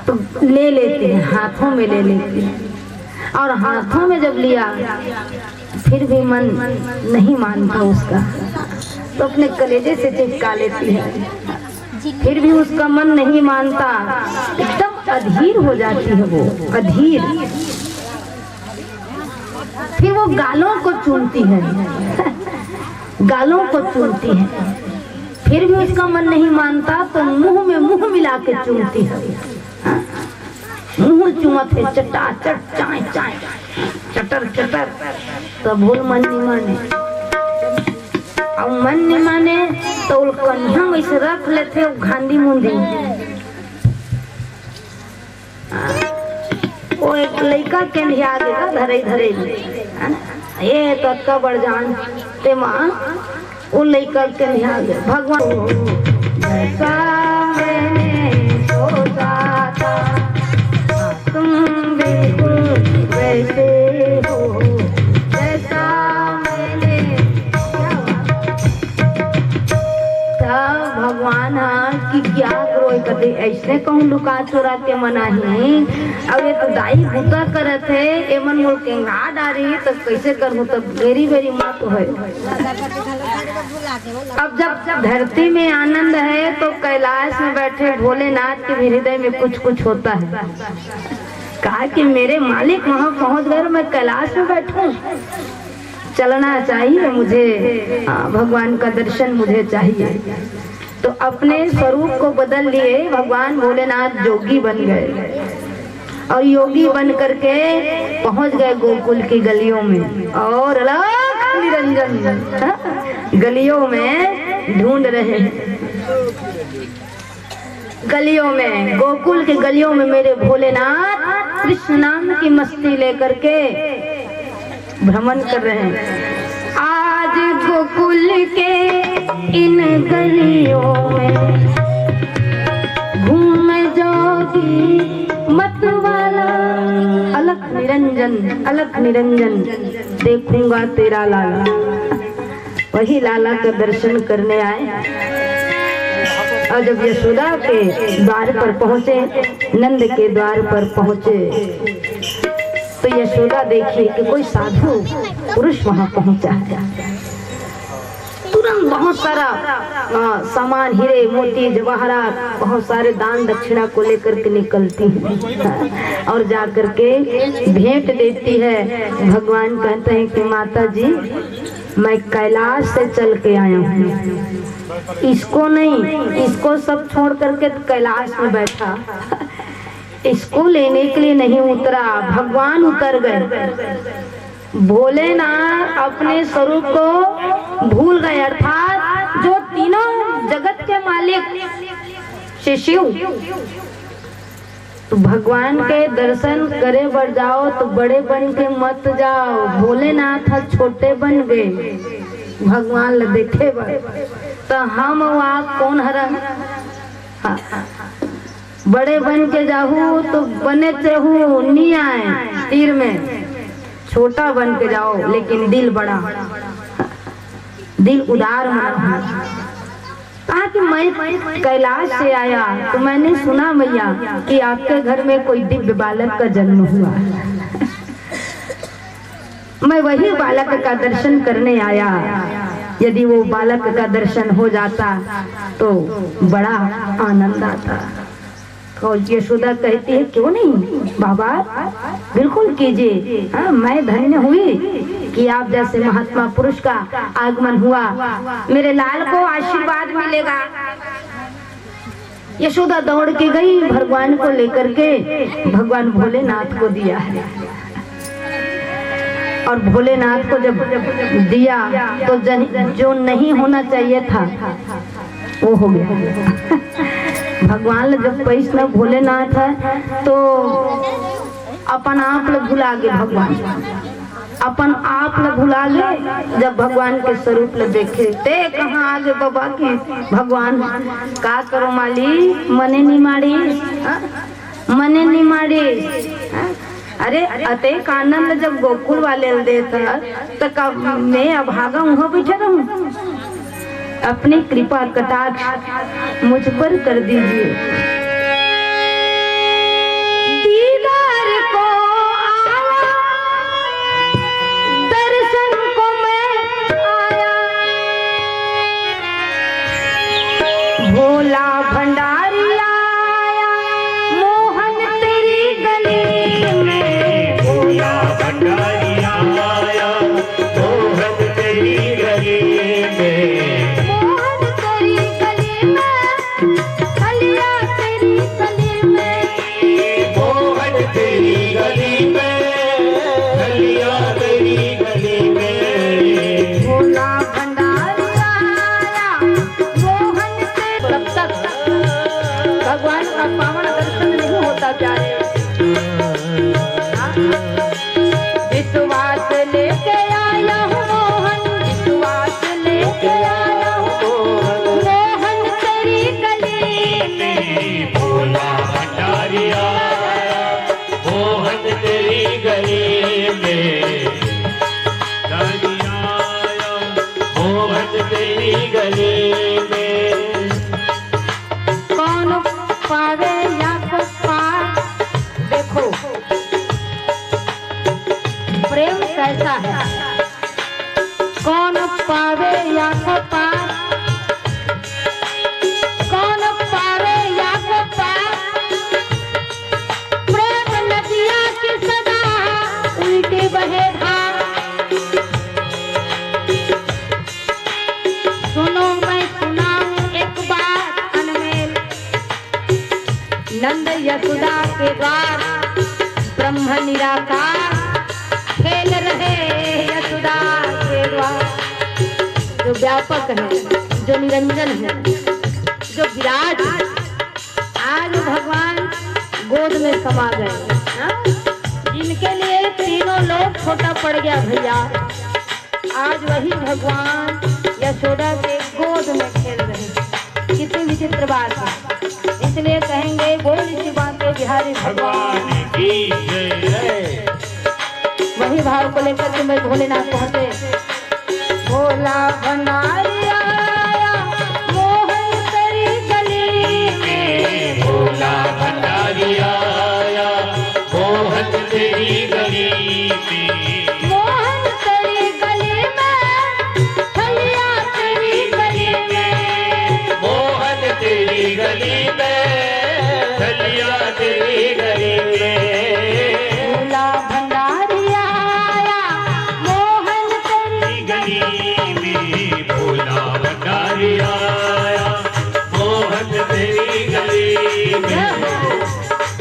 तो ले लेती हैं, हाथों में ले लेती हैं, और हाथों में जब लिया फिर भी मन नहीं मानता उसका, तो अपने कलेजे से चिपका लेती है। फिर भी उसका मन नहीं मानता, एकदम अधीर हो जाती है वो, अधीर। फिर वो गालों को चूमती है, गालों को चूमती है। फिर भी उसका मन नहीं मानता तो मुंह में मुंह मिला के चूमती है। मुंह चुमत है, चटा चट चाय चाय चटर चटर। तो भूल मन नहीं माने, और मन नहीं माने तो कन्या वैसे रख लेते घांधी मुंधी। वो एक लड़का के लिया गया धरे धरे ये तो अक्का बढ़ जान ते माँ, वो लड़का के लिया गया। भगवान जैसा मैंने सोचा था तुम बिल्कुल वैसे हो, जैसा मैंने भगवान की क्या करो कदे ऐसे कहूँ लुका चोरा के मनाही। अब ये तो दाई भूता करत है, ए मन मोल के डारी तो कैसे करूँ, तो वेरी वेरी माँ तो है। अब जब धरती में आनंद है तो कैलाश में बैठे भोलेनाथ के हृदय में कुछ कुछ होता है। कहा कि मेरे मालिक वहां पहुंच गए, मैं कैलाश में बैठूं, चलना चाहिए मुझे, भगवान का दर्शन मुझे चाहिए। तो अपने स्वरूप को बदल लिए भगवान भोलेनाथ योगी बन गए, और योगी बन करके पहुंच गए गोकुल की गलियों में, और अलग निरंजन गलियों में ढूंढ रहे हैं। गलियों में, गोकुल के गलियों में मेरे भोलेनाथ कृष्ण नाम की मस्ती लेकर के भ्रमण कर रहे हैं। आज गोकुल के इन गलियों में घूम जोगी मत वाला, अलख निरंजन अलख निरंजन देखूंगा तेरा लाला। वही लाला का दर्शन करने आए। और जब यशोदा के द्वार पर पहुंचे, नंद के द्वार पर पहुंचे, तो यशोदा देखी कि कोई साधु पुरुष वहां पहुंचा है। तुरंत बहुत सारा सामान, हीरे मोती जवाहरात, बहुत सारे दान दक्षिणा को लेकर के निकलती है और जा करके भेंट देती है। भगवान कहते हैं कि माता जी मैं कैलाश से चल के आया हूँ, इसको नहीं, इसको सब छोड़ करके कैलाश में बैठा, इसको लेने के लिए नहीं उतरा, भगवान उतर गए। भोलेनाथ अपने स्वरूप को भूल गए, अर्थात जो तीनों जगत के मालिक श्री शिव। तो भगवान के दर्शन करे बढ़ जाओ तो बड़े बन के मत जाओ। भोलेनाथ छोटे बन गए, भगवान ल देखे बड़, तो हम वहाँ कौन हरन। बड़े बन के जाहू तो बने चाहू नहीं आए तीर में, छोटा बन के जाओ लेकिन दिल बड़ा, दिल उदार होना। कहा कि मैं कैलाश से आया तो मैंने सुना मैया कि आपके घर में कोई दिव्य बालक का जन्म हुआ, मैं वही बालक का दर्शन करने आया। यदि वो बालक का दर्शन हो जाता तो बड़ा आनंद आता। और यशोदा कहती है क्यों नहीं बाबा, बिल्कुल कीजिए। मैं धन्य हुई कि आप जैसे महात्मा पुरुष का आगमन हुआ, मेरे लाल को आशीर्वाद मिलेगा। यशोदा दौड़ के गई, भगवान को लेकर के भगवान भोलेनाथ को दिया है। और भोलेनाथ को जब दिया तो जो नहीं होना चाहिए था वो हो गया। भगवान ने जब पैसा भोलेनाथ है तो अपन आप लोग भुला गए, भगवान अपन आप लोग भुला गए। जब भगवान के स्वरूप ले देखे ते कहाँ आगे बाबा की भगवान का करो माली मने नहीं मारी, मने नहीं मारी। अरे अते आनंद जब गोकुल वाले देता तो मैं अभागा वहाँ बैठे रहूं। अपनी कृपा कटाक्ष मुझ पर कर दीजिए। दीदार को आया, दर्शन को मैं आया, भोला भंडारी आया, मोहन तेरी गली में। भोला भंडारी आया, मोहन तेरी गली में। विश्वास लेके आया हूँ मोहन, विश्वास लेके आया हूँ मोहन तेरी गली में। भोला भंडारी आया, मोहन तेरी गली में। भंडारी आया, मोहन तेरी गली में। कौन पावे या को पार, देखो प्रेम कैसा है। कौन पावे या को पार, कौन पावे या को पार। प्रेम नदिया की सदा उल्टी बहे धार। सुनो मैं सुनाऊं एक बात अनमेल। नंद यशोदा के द्वार ब्रह्म निराकार खेल रहे यशोदा के द्वार। जो व्यापक है, जो निरंजन है, जो विराट है, आज भगवान गोद में समा गए। जिनके लिए तीनों लोग छोटा पड़ गया भैया, आज वही भगवान यशोदा के गोद में खेल रहे। कितनी विचित्र बात है। इसलिए कहेंगे बोल शिवा के बिहारी भगवान की जय। वही भाव को लेकर के मैं भोलेनाथ पहुंचे। भोला भंडारी आया, मोहन तेरी गली में। भोला भंडारी आया, मोहन तेरी गली में। मोहन तेरी गली में, छलिया तेरी गली में। मोहन तेरी गली में, छलिया तेरी गली में। भोला भंडारी आया, मोहन तेरी गली में। भोला भंडारी आया, मोहन तेरी गली में।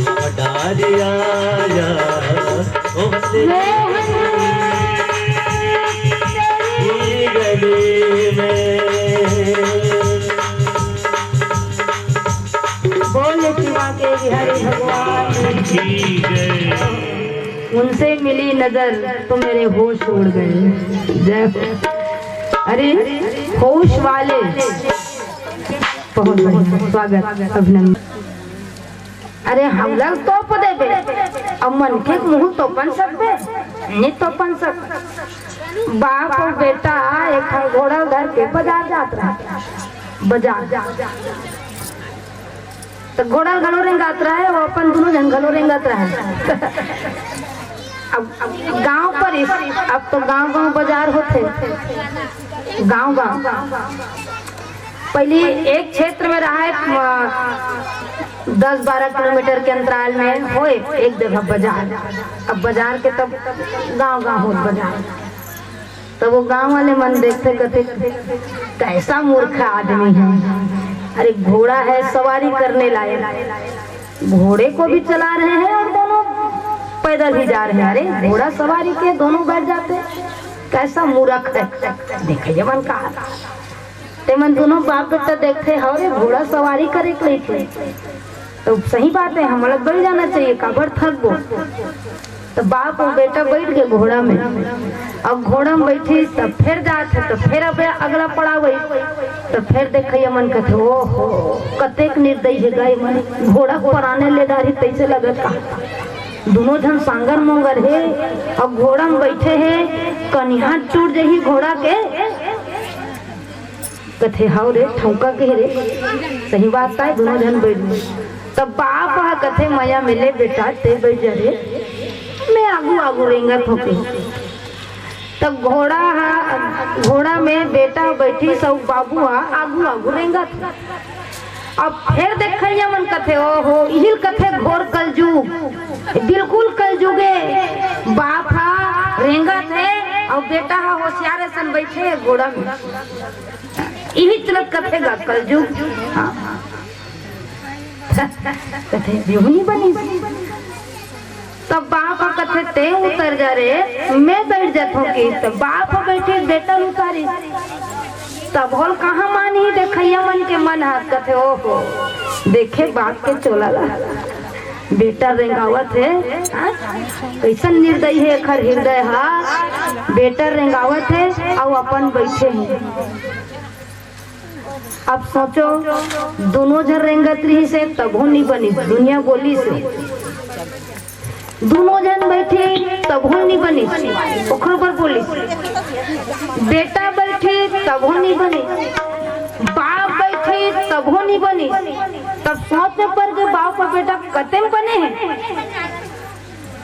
भंडारी आया, मोहन तेरी गली में। बोल शिवा के बिहारी भगवान की जय। उनसे मिली नजर तो मेरे होश उड़ गए। जय हो। अरे होश वाले बहुत बढ़िया स्वागत अभिनंदन। अरे हम लोग तो पदे पे अब मन के मुंह तो पन सकते नहीं तो पन सकते। बाप और बेटा एक घोड़ा घर के बाजार जात रहा, बाजार तो घोड़ा घलो रेंगात रहा है, वो अपन दोनों जन घलो रेंगात रहा है। अब गांव पर अब तो गांव गांव बाजार होते, गांव गांव पहले एक क्षेत्र में रहा है 10-12 किलोमीटर के अंतराल में होए एक जगह बाजार। अब बाजार के तब गांव गांव हो बाजार, तो वो गांव वाले मन देखते कहते कैसा मूर्ख आदमी है। अरे घोड़ा है सवारी करने लायक, घोड़े को भी चला रहे हैं और दोनों पैदल ही जा रहे हैं। अरे घोड़ा सवारी के दोनों बैठ जाते, कैसा मूर्ख है। देखे जमन कहा ते मन दोनों बाप बेटा देखते हरे घोड़ा सवारी करे के लिए तो सही बात है, हम लोग बैठ जाना चाहिए, काबर थकबो। तो बाप और बेटा बैठ गए घोड़ा में। अब घोड़ा में बैठी तब फिर जाते तो फिर अब अगला पड़ा वही तो फिर देखे मन कहते ओहो कतेक निर्दयी है गाय मन, घोड़ा पर आने ले डारी तैसे लगत का। दोनों जन सांगर मोंगर है, अब घोड़ा में बैठे हैं, कनिहा टूट जही घोड़ा के कथे हाउ रे ठौका के रे। सही बात है, दोनों जन बैठ गए। तब बाप हा कथे माया मिले बेटा ते बैठ जा रे, मैं आगू आगू रेंगत होके। तब घोड़ा में बेटा बैठी सब बाबू हा आगू आगू रेंगत। अब फिर देखिए मन कथे ओहो इहिल कथे घोर कलजुग, बिल्कुल कलजुगे। बाप हा रेंगत है और बेटा हा होशियार सन बैठे है घोड़ा में। यही चलत कथेगा कलजुग। कथे बिहुनी बनी। तब बाप कथे ते उतर जा रे, मैं बैठ जाता की। तब बाप बैठे बेटा उतारी। तब बोल कहाँ मानी देखैया मन के मन हाथ कथे ओहो देखे बाप के चोला ला बेटा रेंगावत है। कैसा निर्दयी है खर हृदय हा, बेटा रेंगावत है और अपन बैठे हैं। अब सोचो दोनों जन रेंगत रही से तब नहीं बनी दुनिया बोली से। दोनों जन बैठे तब नहीं बनी ओखर पर बोली। बेटा बैठे तब नहीं बनी, बाप बैठे तब नहीं बनी। तब सोचने पर के बाप और बेटा कते में बने हैं,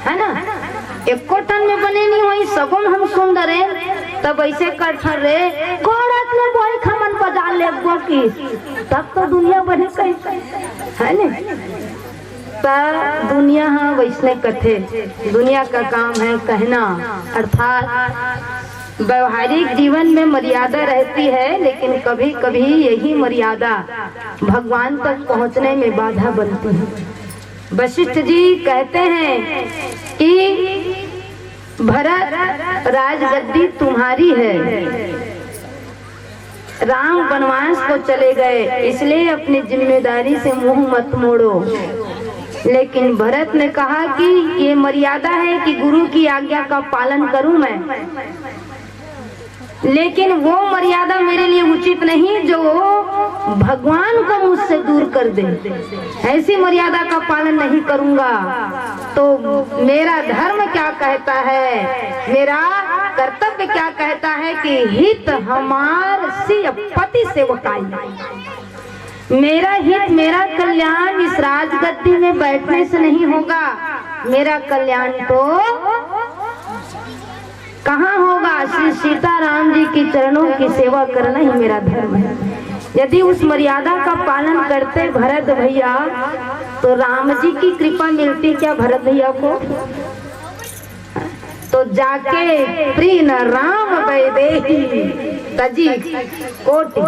है ना? एको टन में बने नहीं हुई सबम हम सुंदर है। तब ऐसे कर रे कोड़त ने बोई खमन बजा ले की तब तो दुनिया बने कैसे, है ना? दुनिया हाँ वैसने कथे दुनिया का काम है कहना, अर्थात व्यवहारिक जीवन में मर्यादा रहती है, लेकिन कभी कभी यही मर्यादा भगवान तक पहुंचने में बाधा बनती है। वशिष्ठ जी कहते हैं कि भरत राजगद्दी तुम्हारी है, राम वनवास को चले गए इसलिए अपनी जिम्मेदारी से मुंह मत मोड़ो। लेकिन भरत ने कहा कि ये मर्यादा है कि गुरु की आज्ञा का पालन करूं मैं, लेकिन वो मर्यादा मेरे लिए उचित नहीं जो भगवान को मुझसे दूर कर दे। ऐसी मर्यादा का पालन नहीं करूंगा तो मेरा धर्म क्या कहता है, मेरा कर्तव्य क्या कहता है कि हित हमार सिय पति सेवकाई। मेरा हित मेरा कल्याण इस राजगद्दी में बैठने से नहीं होगा, मेरा कल्याण तो कहाँ होगा? श्री सीताराम जी के चरणों की सेवा करना ही मेरा धर्म है। यदि उस मर्यादा का पालन करते भरत भैया तो राम जी की कृपा मिलती क्या भरत भैया को? तो जाके प्रिय न राम वैदेही तजी कोटि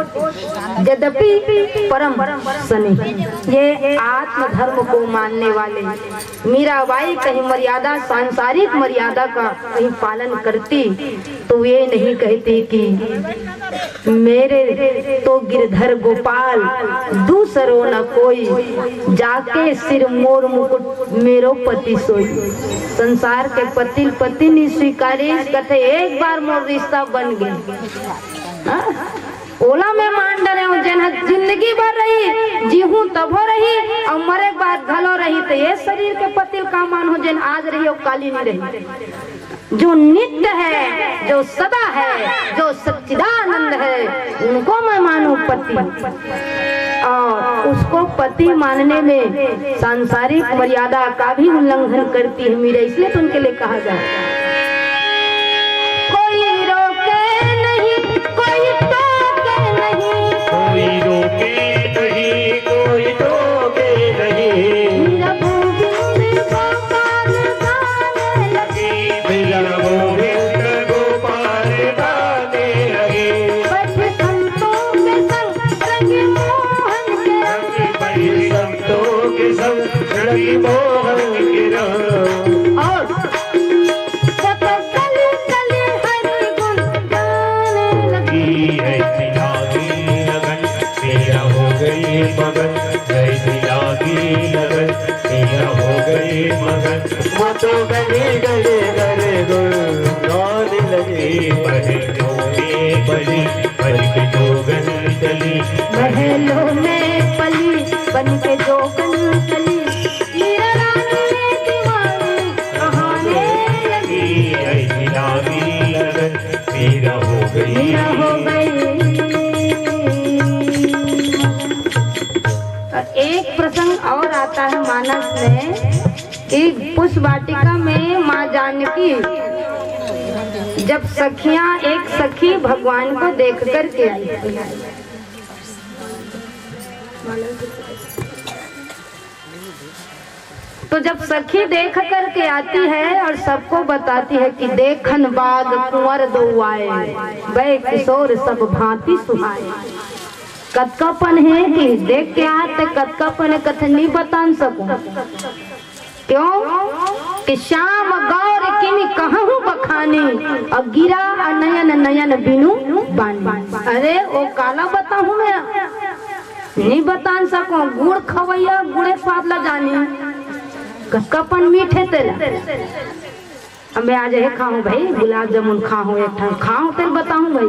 यद्यपि परम सनी। ये आत्म धर्म को मानने वाले मीराबाई कहीं मर्यादा सांसारिक मर्यादा का कहीं पालन करती तो ये नहीं कहती कि मेरे तो गिरधर गोपाल दूसरो न कोई, जाके सिर मोर मुकुट मेरो पति सोई। संसार के पति नहीं स्वीकारी कथे एक बार मोर रिश्ता बन गई। ओला में मान डरे हूँ जन जिंदगी भर रही जी हूँ तब हो रही और मरे बाद घलो रही तो ये शरीर के पतिल का मान हो जन आज रही हो काली नहीं रही। जो नित्य है, जो सदा है, जो सच्चिदानंद है उनको मैं मानूं पति, और उसको पति मानने में सांसारिक मर्यादा का भी उल्लंघन करती है मीरा, इसलिए तो उनके लिए कहा जाए कोई रोके नहीं कोई टोके नहीं, कोई रोके नहीं कोई टोके नहीं। मेरा गोविंद गोपाल गाने लगे, मेरा गोविंद गोपाल गाने लगे। बैठे संतों के संग रंगी मोहन के रंग, बैठे संतों के संग रंगी मोहन के रंग। और बन के जोगन चली, महलों में पली बन के जोगन चली, मीरा रानी दीवानी कहाने लगी, ऐसी नामी लगन मीरा हो गई, मीरा हो गई। एक प्रसंग और आता है मानस में कि पुष्प वाटिका में माँ जानकी जब सखियां एक सखी भगवान को देख कर के आई, तो जब सखी देख कर के आती है और सबको बताती है कि देखन बाग कुंवर दो आए, वे किशोर सब भांति सुहाए। कतकापन है कि देख के आते कतकापन है, कथे नहीं बता सकूं। क्यों कि श्याम गौर किन कहूँ बखानी, और गिरा नयन नयन बिनु बानी। अरे वो काला बताऊं मैं, नहीं बता सकूं। गुड़ खवैया गुड़े स्वाद ला जानी, कतकापन मीठे तेरा। अब मैं आज ये खाऊं भाई, गुलाब जामुन खाऊं, एक ठन खाऊं तेल बताऊं भाई,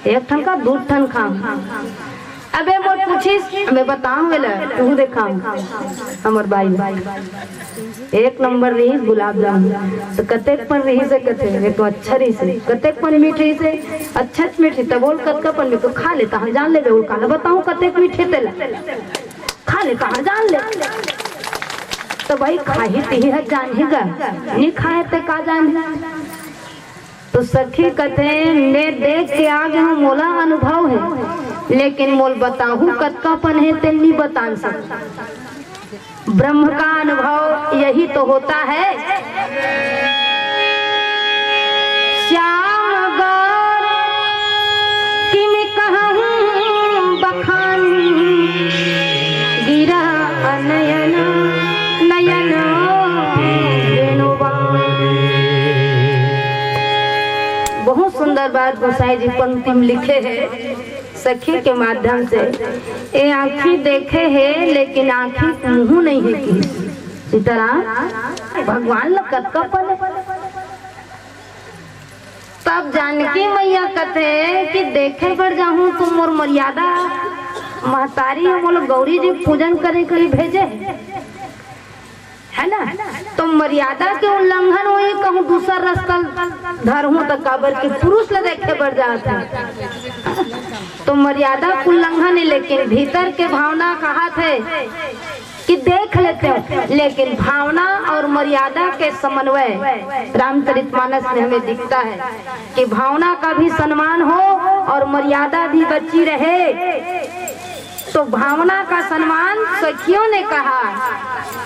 एक ठन का दूध ठन खाऊं। अबे मोट पूछिस मैं बताऊं वेला तू देखाऊं। हमर भाई एक नंबर रही गुलाब जामुन, तो कतेक पर रही से कथे वे तो अच्छा रही से, कतेक पर मीठी से अच्छा मीठी, तब बोल कतका पर में तो खा लेता हम जान ले, वो काला बताऊं कतेक मीठे तेला खा लेता हम जान ले। तो भाई खाही पी है जान ही गा, नहीं खाए तो का जान। तो सखी कथे मैं देख के आ गया हूँ, मोला अनुभव है, लेकिन मोल बताऊं कतकापन है ते नहीं बता सकता। ब्रह्म का अनुभव यही तो होता है। श्याम गौर कि मैं कहूँ बखान, गिरा नयन नयन बहुत सुंदर बात गोसाई जी पंक्ति में लिखे हैं सखी के माध्यम से। ये आँखी देखे है लेकिन आँखी मुँह नहीं है की, इसी तरह भगवान लोग कतकापन। तब जानकी मैया कहते कि देखे बढ़ जाऊं तुम मोर मर्यादा महतारी है, मोल गौरी जी पूजन करे के लिए भेजे है ना, तो मर्यादा के उल्लंघन हुई, कहूँ दूसरा रास्ता धरहूं तो काबर के पुरुष ले देखे बढ़ जाता तो मर्यादा का उल्लंघन है। लेकिन भीतर के भावना कहा थे कि देख लेते हो, लेकिन भावना और मर्यादा के समन्वय रामचरितमानस में हमें दिखता है कि भावना का भी सम्मान हो और मर्यादा भी बची रहे। तो भावना का सम्मान सखियों ने कहा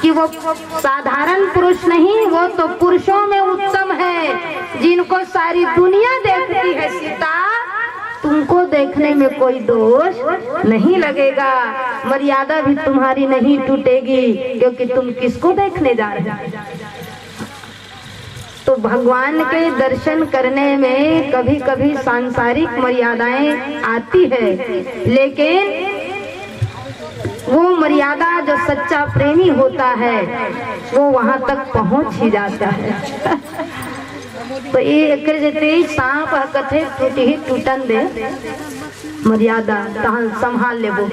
कि वो साधारण पुरुष नहीं, वो तो पुरुषों में उत्तम है, जिनको सारी दुनिया देखती है। सीता तुमको देखने में कोई दोष नहीं लगेगा, मर्यादा भी तुम्हारी नहीं टूटेगी, क्योंकि तुम किसको देखने जा रहे हो। तो भगवान के दर्शन करने में कभी कभी सांसारिक मर्यादाएं आती है, लेकिन वो मर्यादा जो सच्चा प्रेमी होता है वो वहां तक पहुंच ही जाता है। तो ये सांप कथे टूटी ही टूटन दे, मर्यादा तहन संभाल ले वो।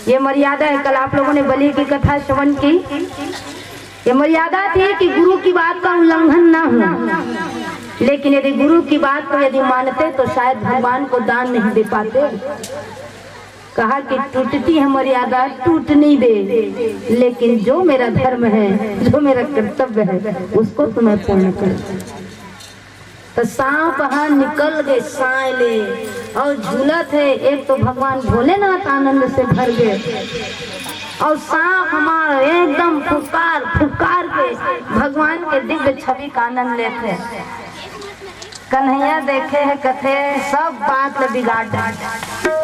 ये मर्यादा है। कल आप लोगों ने बलि की कथा श्रवण की, ये मर्यादा थी कि गुरु की बात का उल्लंघन ना हो, लेकिन यदि गुरु की बात को यदि मानते तो शायद भगवान को दान नहीं दे पाते। कहा कि टूटती है मर्यादा, टूट नहीं दे, लेकिन जो मेरा धर्म है, जो मेरा कर्तव्य है, उसको तुम्हें पूर्ण कर। तो सांप वहां निकल गए साले और झूला थे। एक तो भगवान भोलेनाथ आनंद से भर गए और सांप हमारा एकदम फुकार फुकार के भगवान के दिव्य छवि का आनंद लेते। कन्हैया देखे है कथे सब बात बिगाड़ दे।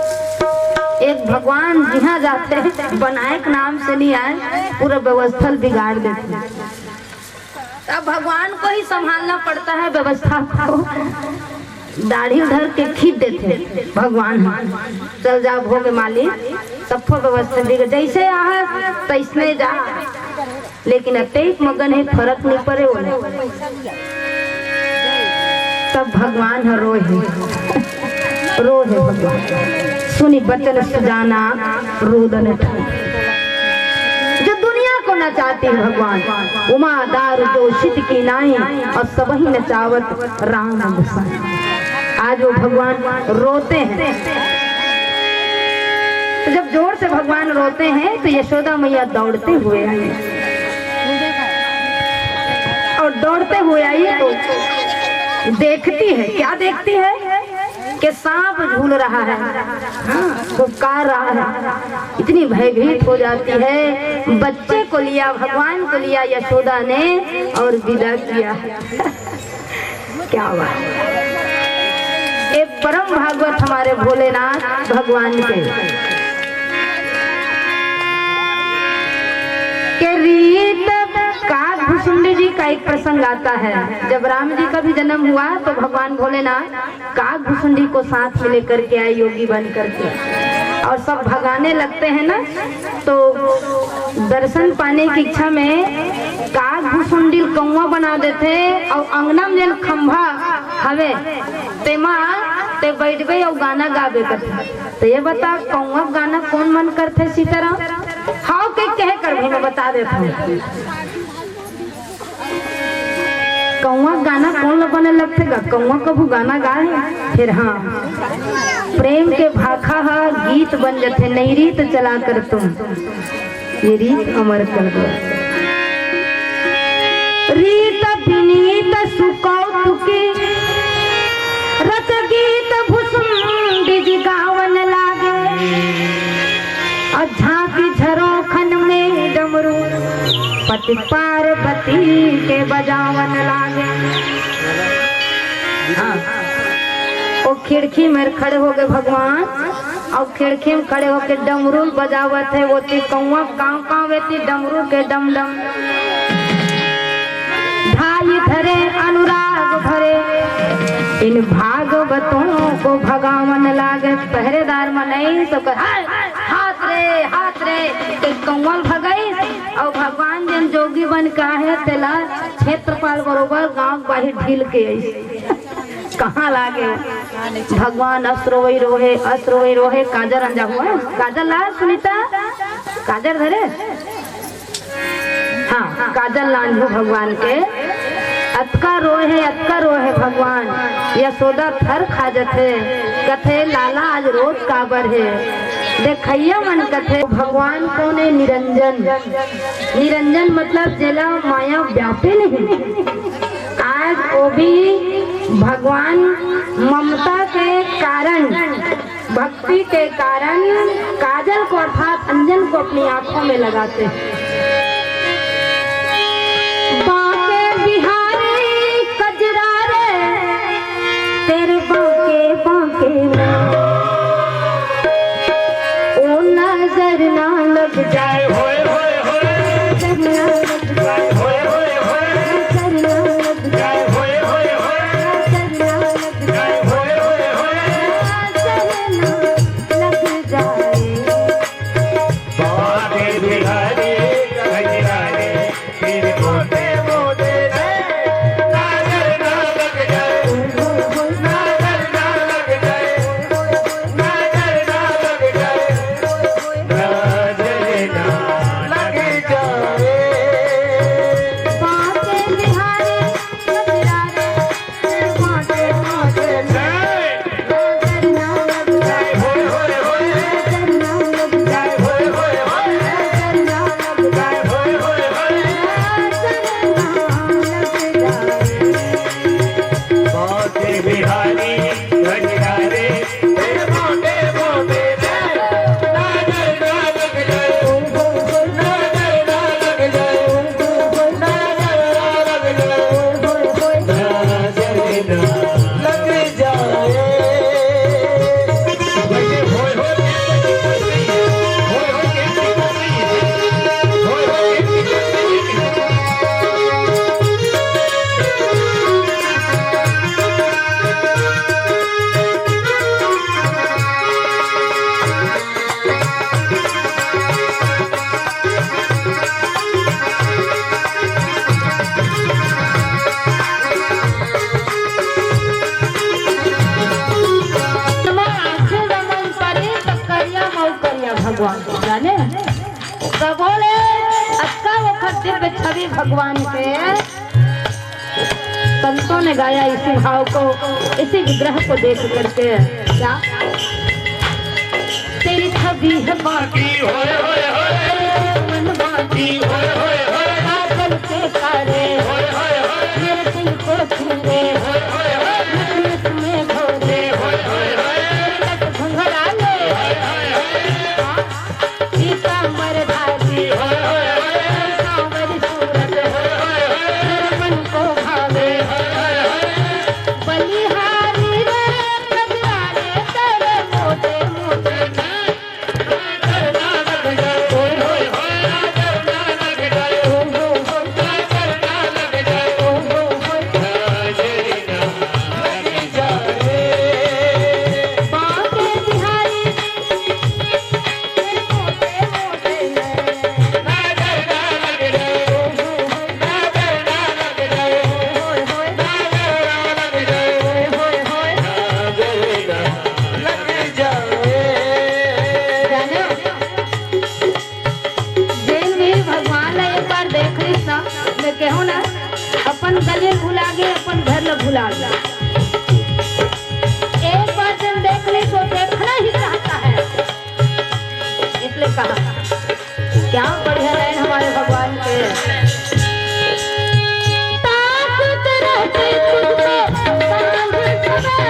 एक भगवान जहाँ जाते बनाए के नाम से नहीं आए, पूरा व्यवस्था बिगाड़ देते। तब भगवान को ही संभालना पड़ता है व्यवस्था को। दाढ़ी उधर के खींच देते भगवान, चल जा भोग मालिक, सबको व्यवस्था बिगड़ जैसे आ तैसने जा, लेकिन अत्यधिक मगन है, फर्क नहीं पड़े वो। तब भगवान रोए रो है भगवान सुनी बचन सुजाना रोदन ठन। जो दुनिया को नचाती है भगवान उमा दार जो शित की नाई और सबही नचावत राम बसाई। आज वो भगवान रोते हैं तो जब जोर से भगवान रोते हैं तो यशोदा मैया दौड़ते हुए आई और दौड़ते हुए आई तो देखती है, क्या देखती है कि सांप झूल रहा है, पुकार रहा है। इतनी भयभीत हो जाती है, बच्चे को लिया भगवान को लिया यशोदा ने और विदा किया। क्या बात, एक परम भागवत हमारे भोलेनाथ भगवान के रीत काग भुसुंडी जी का एक प्रसंग आता है। जब राम जी का भी जन्म हुआ तो भगवान भोलेनाथ काग भुसुंडी को साथ में लेकर के आए योगी बन करके और सब भगाने लगते हैं ना, तो दर्शन पाने की इच्छा में काग भुसुंडी कौवा बना देते और अंगना में जन खंभा हवे तेमा ते बैठ गए और गाना गावे करते। तो ये बता कौवा गाना कौन मन करते सीताराम? हाँ के कहे कर भी मैं बता देता हूँ। कौवा गाना कौन बने लगतेगा? कौवा कभू गाना गाए फिर हाँ प्रेम के भाखा गीत बन जाते नहीं रीत चला कर तुम ये रीत अमर कर दो। रीत विनीत सुकौतुकी रच गीत भुसुंडी जी गावन लागे और झांकी झरोखन में डमरू पति पार्वती के बजावन लागे। हाँ वो खिड़की में खड़े हो गए भगवान और खिड़की में खड़े होके डमरू बजावत है। वो ती कौवा काव काव वेती डमरू के डम डम ढाई धरे अनुराग भरे इन भागवतों को भगावन लागे। पहरेदार मनाई तो हाथ रे कौवल भगाई और भगवान जन जोगी बन का है तेला क्षेत्रपाल बरोबर गांव बाहर ढील के कहाँ लागे भगवान अस्रोई रोहे काजर अंजा हुआ काजर ला सुनीता काजर धरे हाँ काजल लांझू भगवान के अतका रोहे भगवान यशोदा थर खाजत है कथे लाला आज रोज काबर है देखैया मन कथे भगवान कौन है निरंजन मतलब जेला माया व्यापे नहीं। आज वो भी भगवान ममता के कारण भक्ति के कारण काजल को अर्थात अंजन को अपनी आंखों में लगाते हैं। बाके बिहारी कजरारे तेरे बाके ओ नजर ना लग जाए बिहारी जाने तो बोले अच्छा वक्त दिव्य छवि भगवान के संतों ने गाया इसी भाव को, इसी विग्रह को देख करके। क्या तेरी छवि है बाकी मन बाकी आंचल के कारे मेरे दिल को छूरे में घोरे घुंघरा ले सीता मरधारी सांवरी सूरत मेरे मन को भावे बलिहारी रे नजराने तेरे मोटे मोटे अपन गले भुला गए, अपन घर ल भुला गया। एक बार जब देख ले तो देखना ही चाहता है, इसलिए कहा क्या बढ़िया लाइन हमारे भगवान के। ताकत रहती तुझको सांझ सवेरे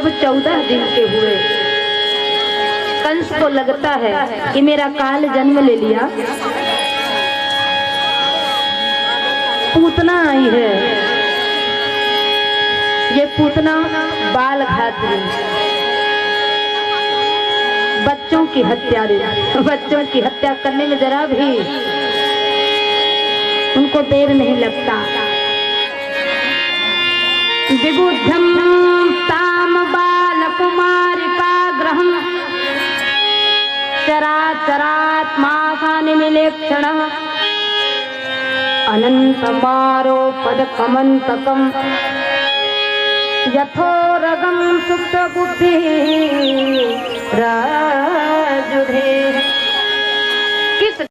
जब 14 दिन के हुए, कंस को लगता है कि मेरा काल जन्म ले लिया, पूतना आई है, ये पूतना बाल घातरी, बच्चों की हत्या करने में जरा भी उनको देर नहीं लगता। विबुद्धम ताम बाल कुमारिका ग्रहम चराचरात्मासानिमिलेक्षण अनंतमारोपद कमंतकम यथोरगम सुप्त बुद्धि राजुधे।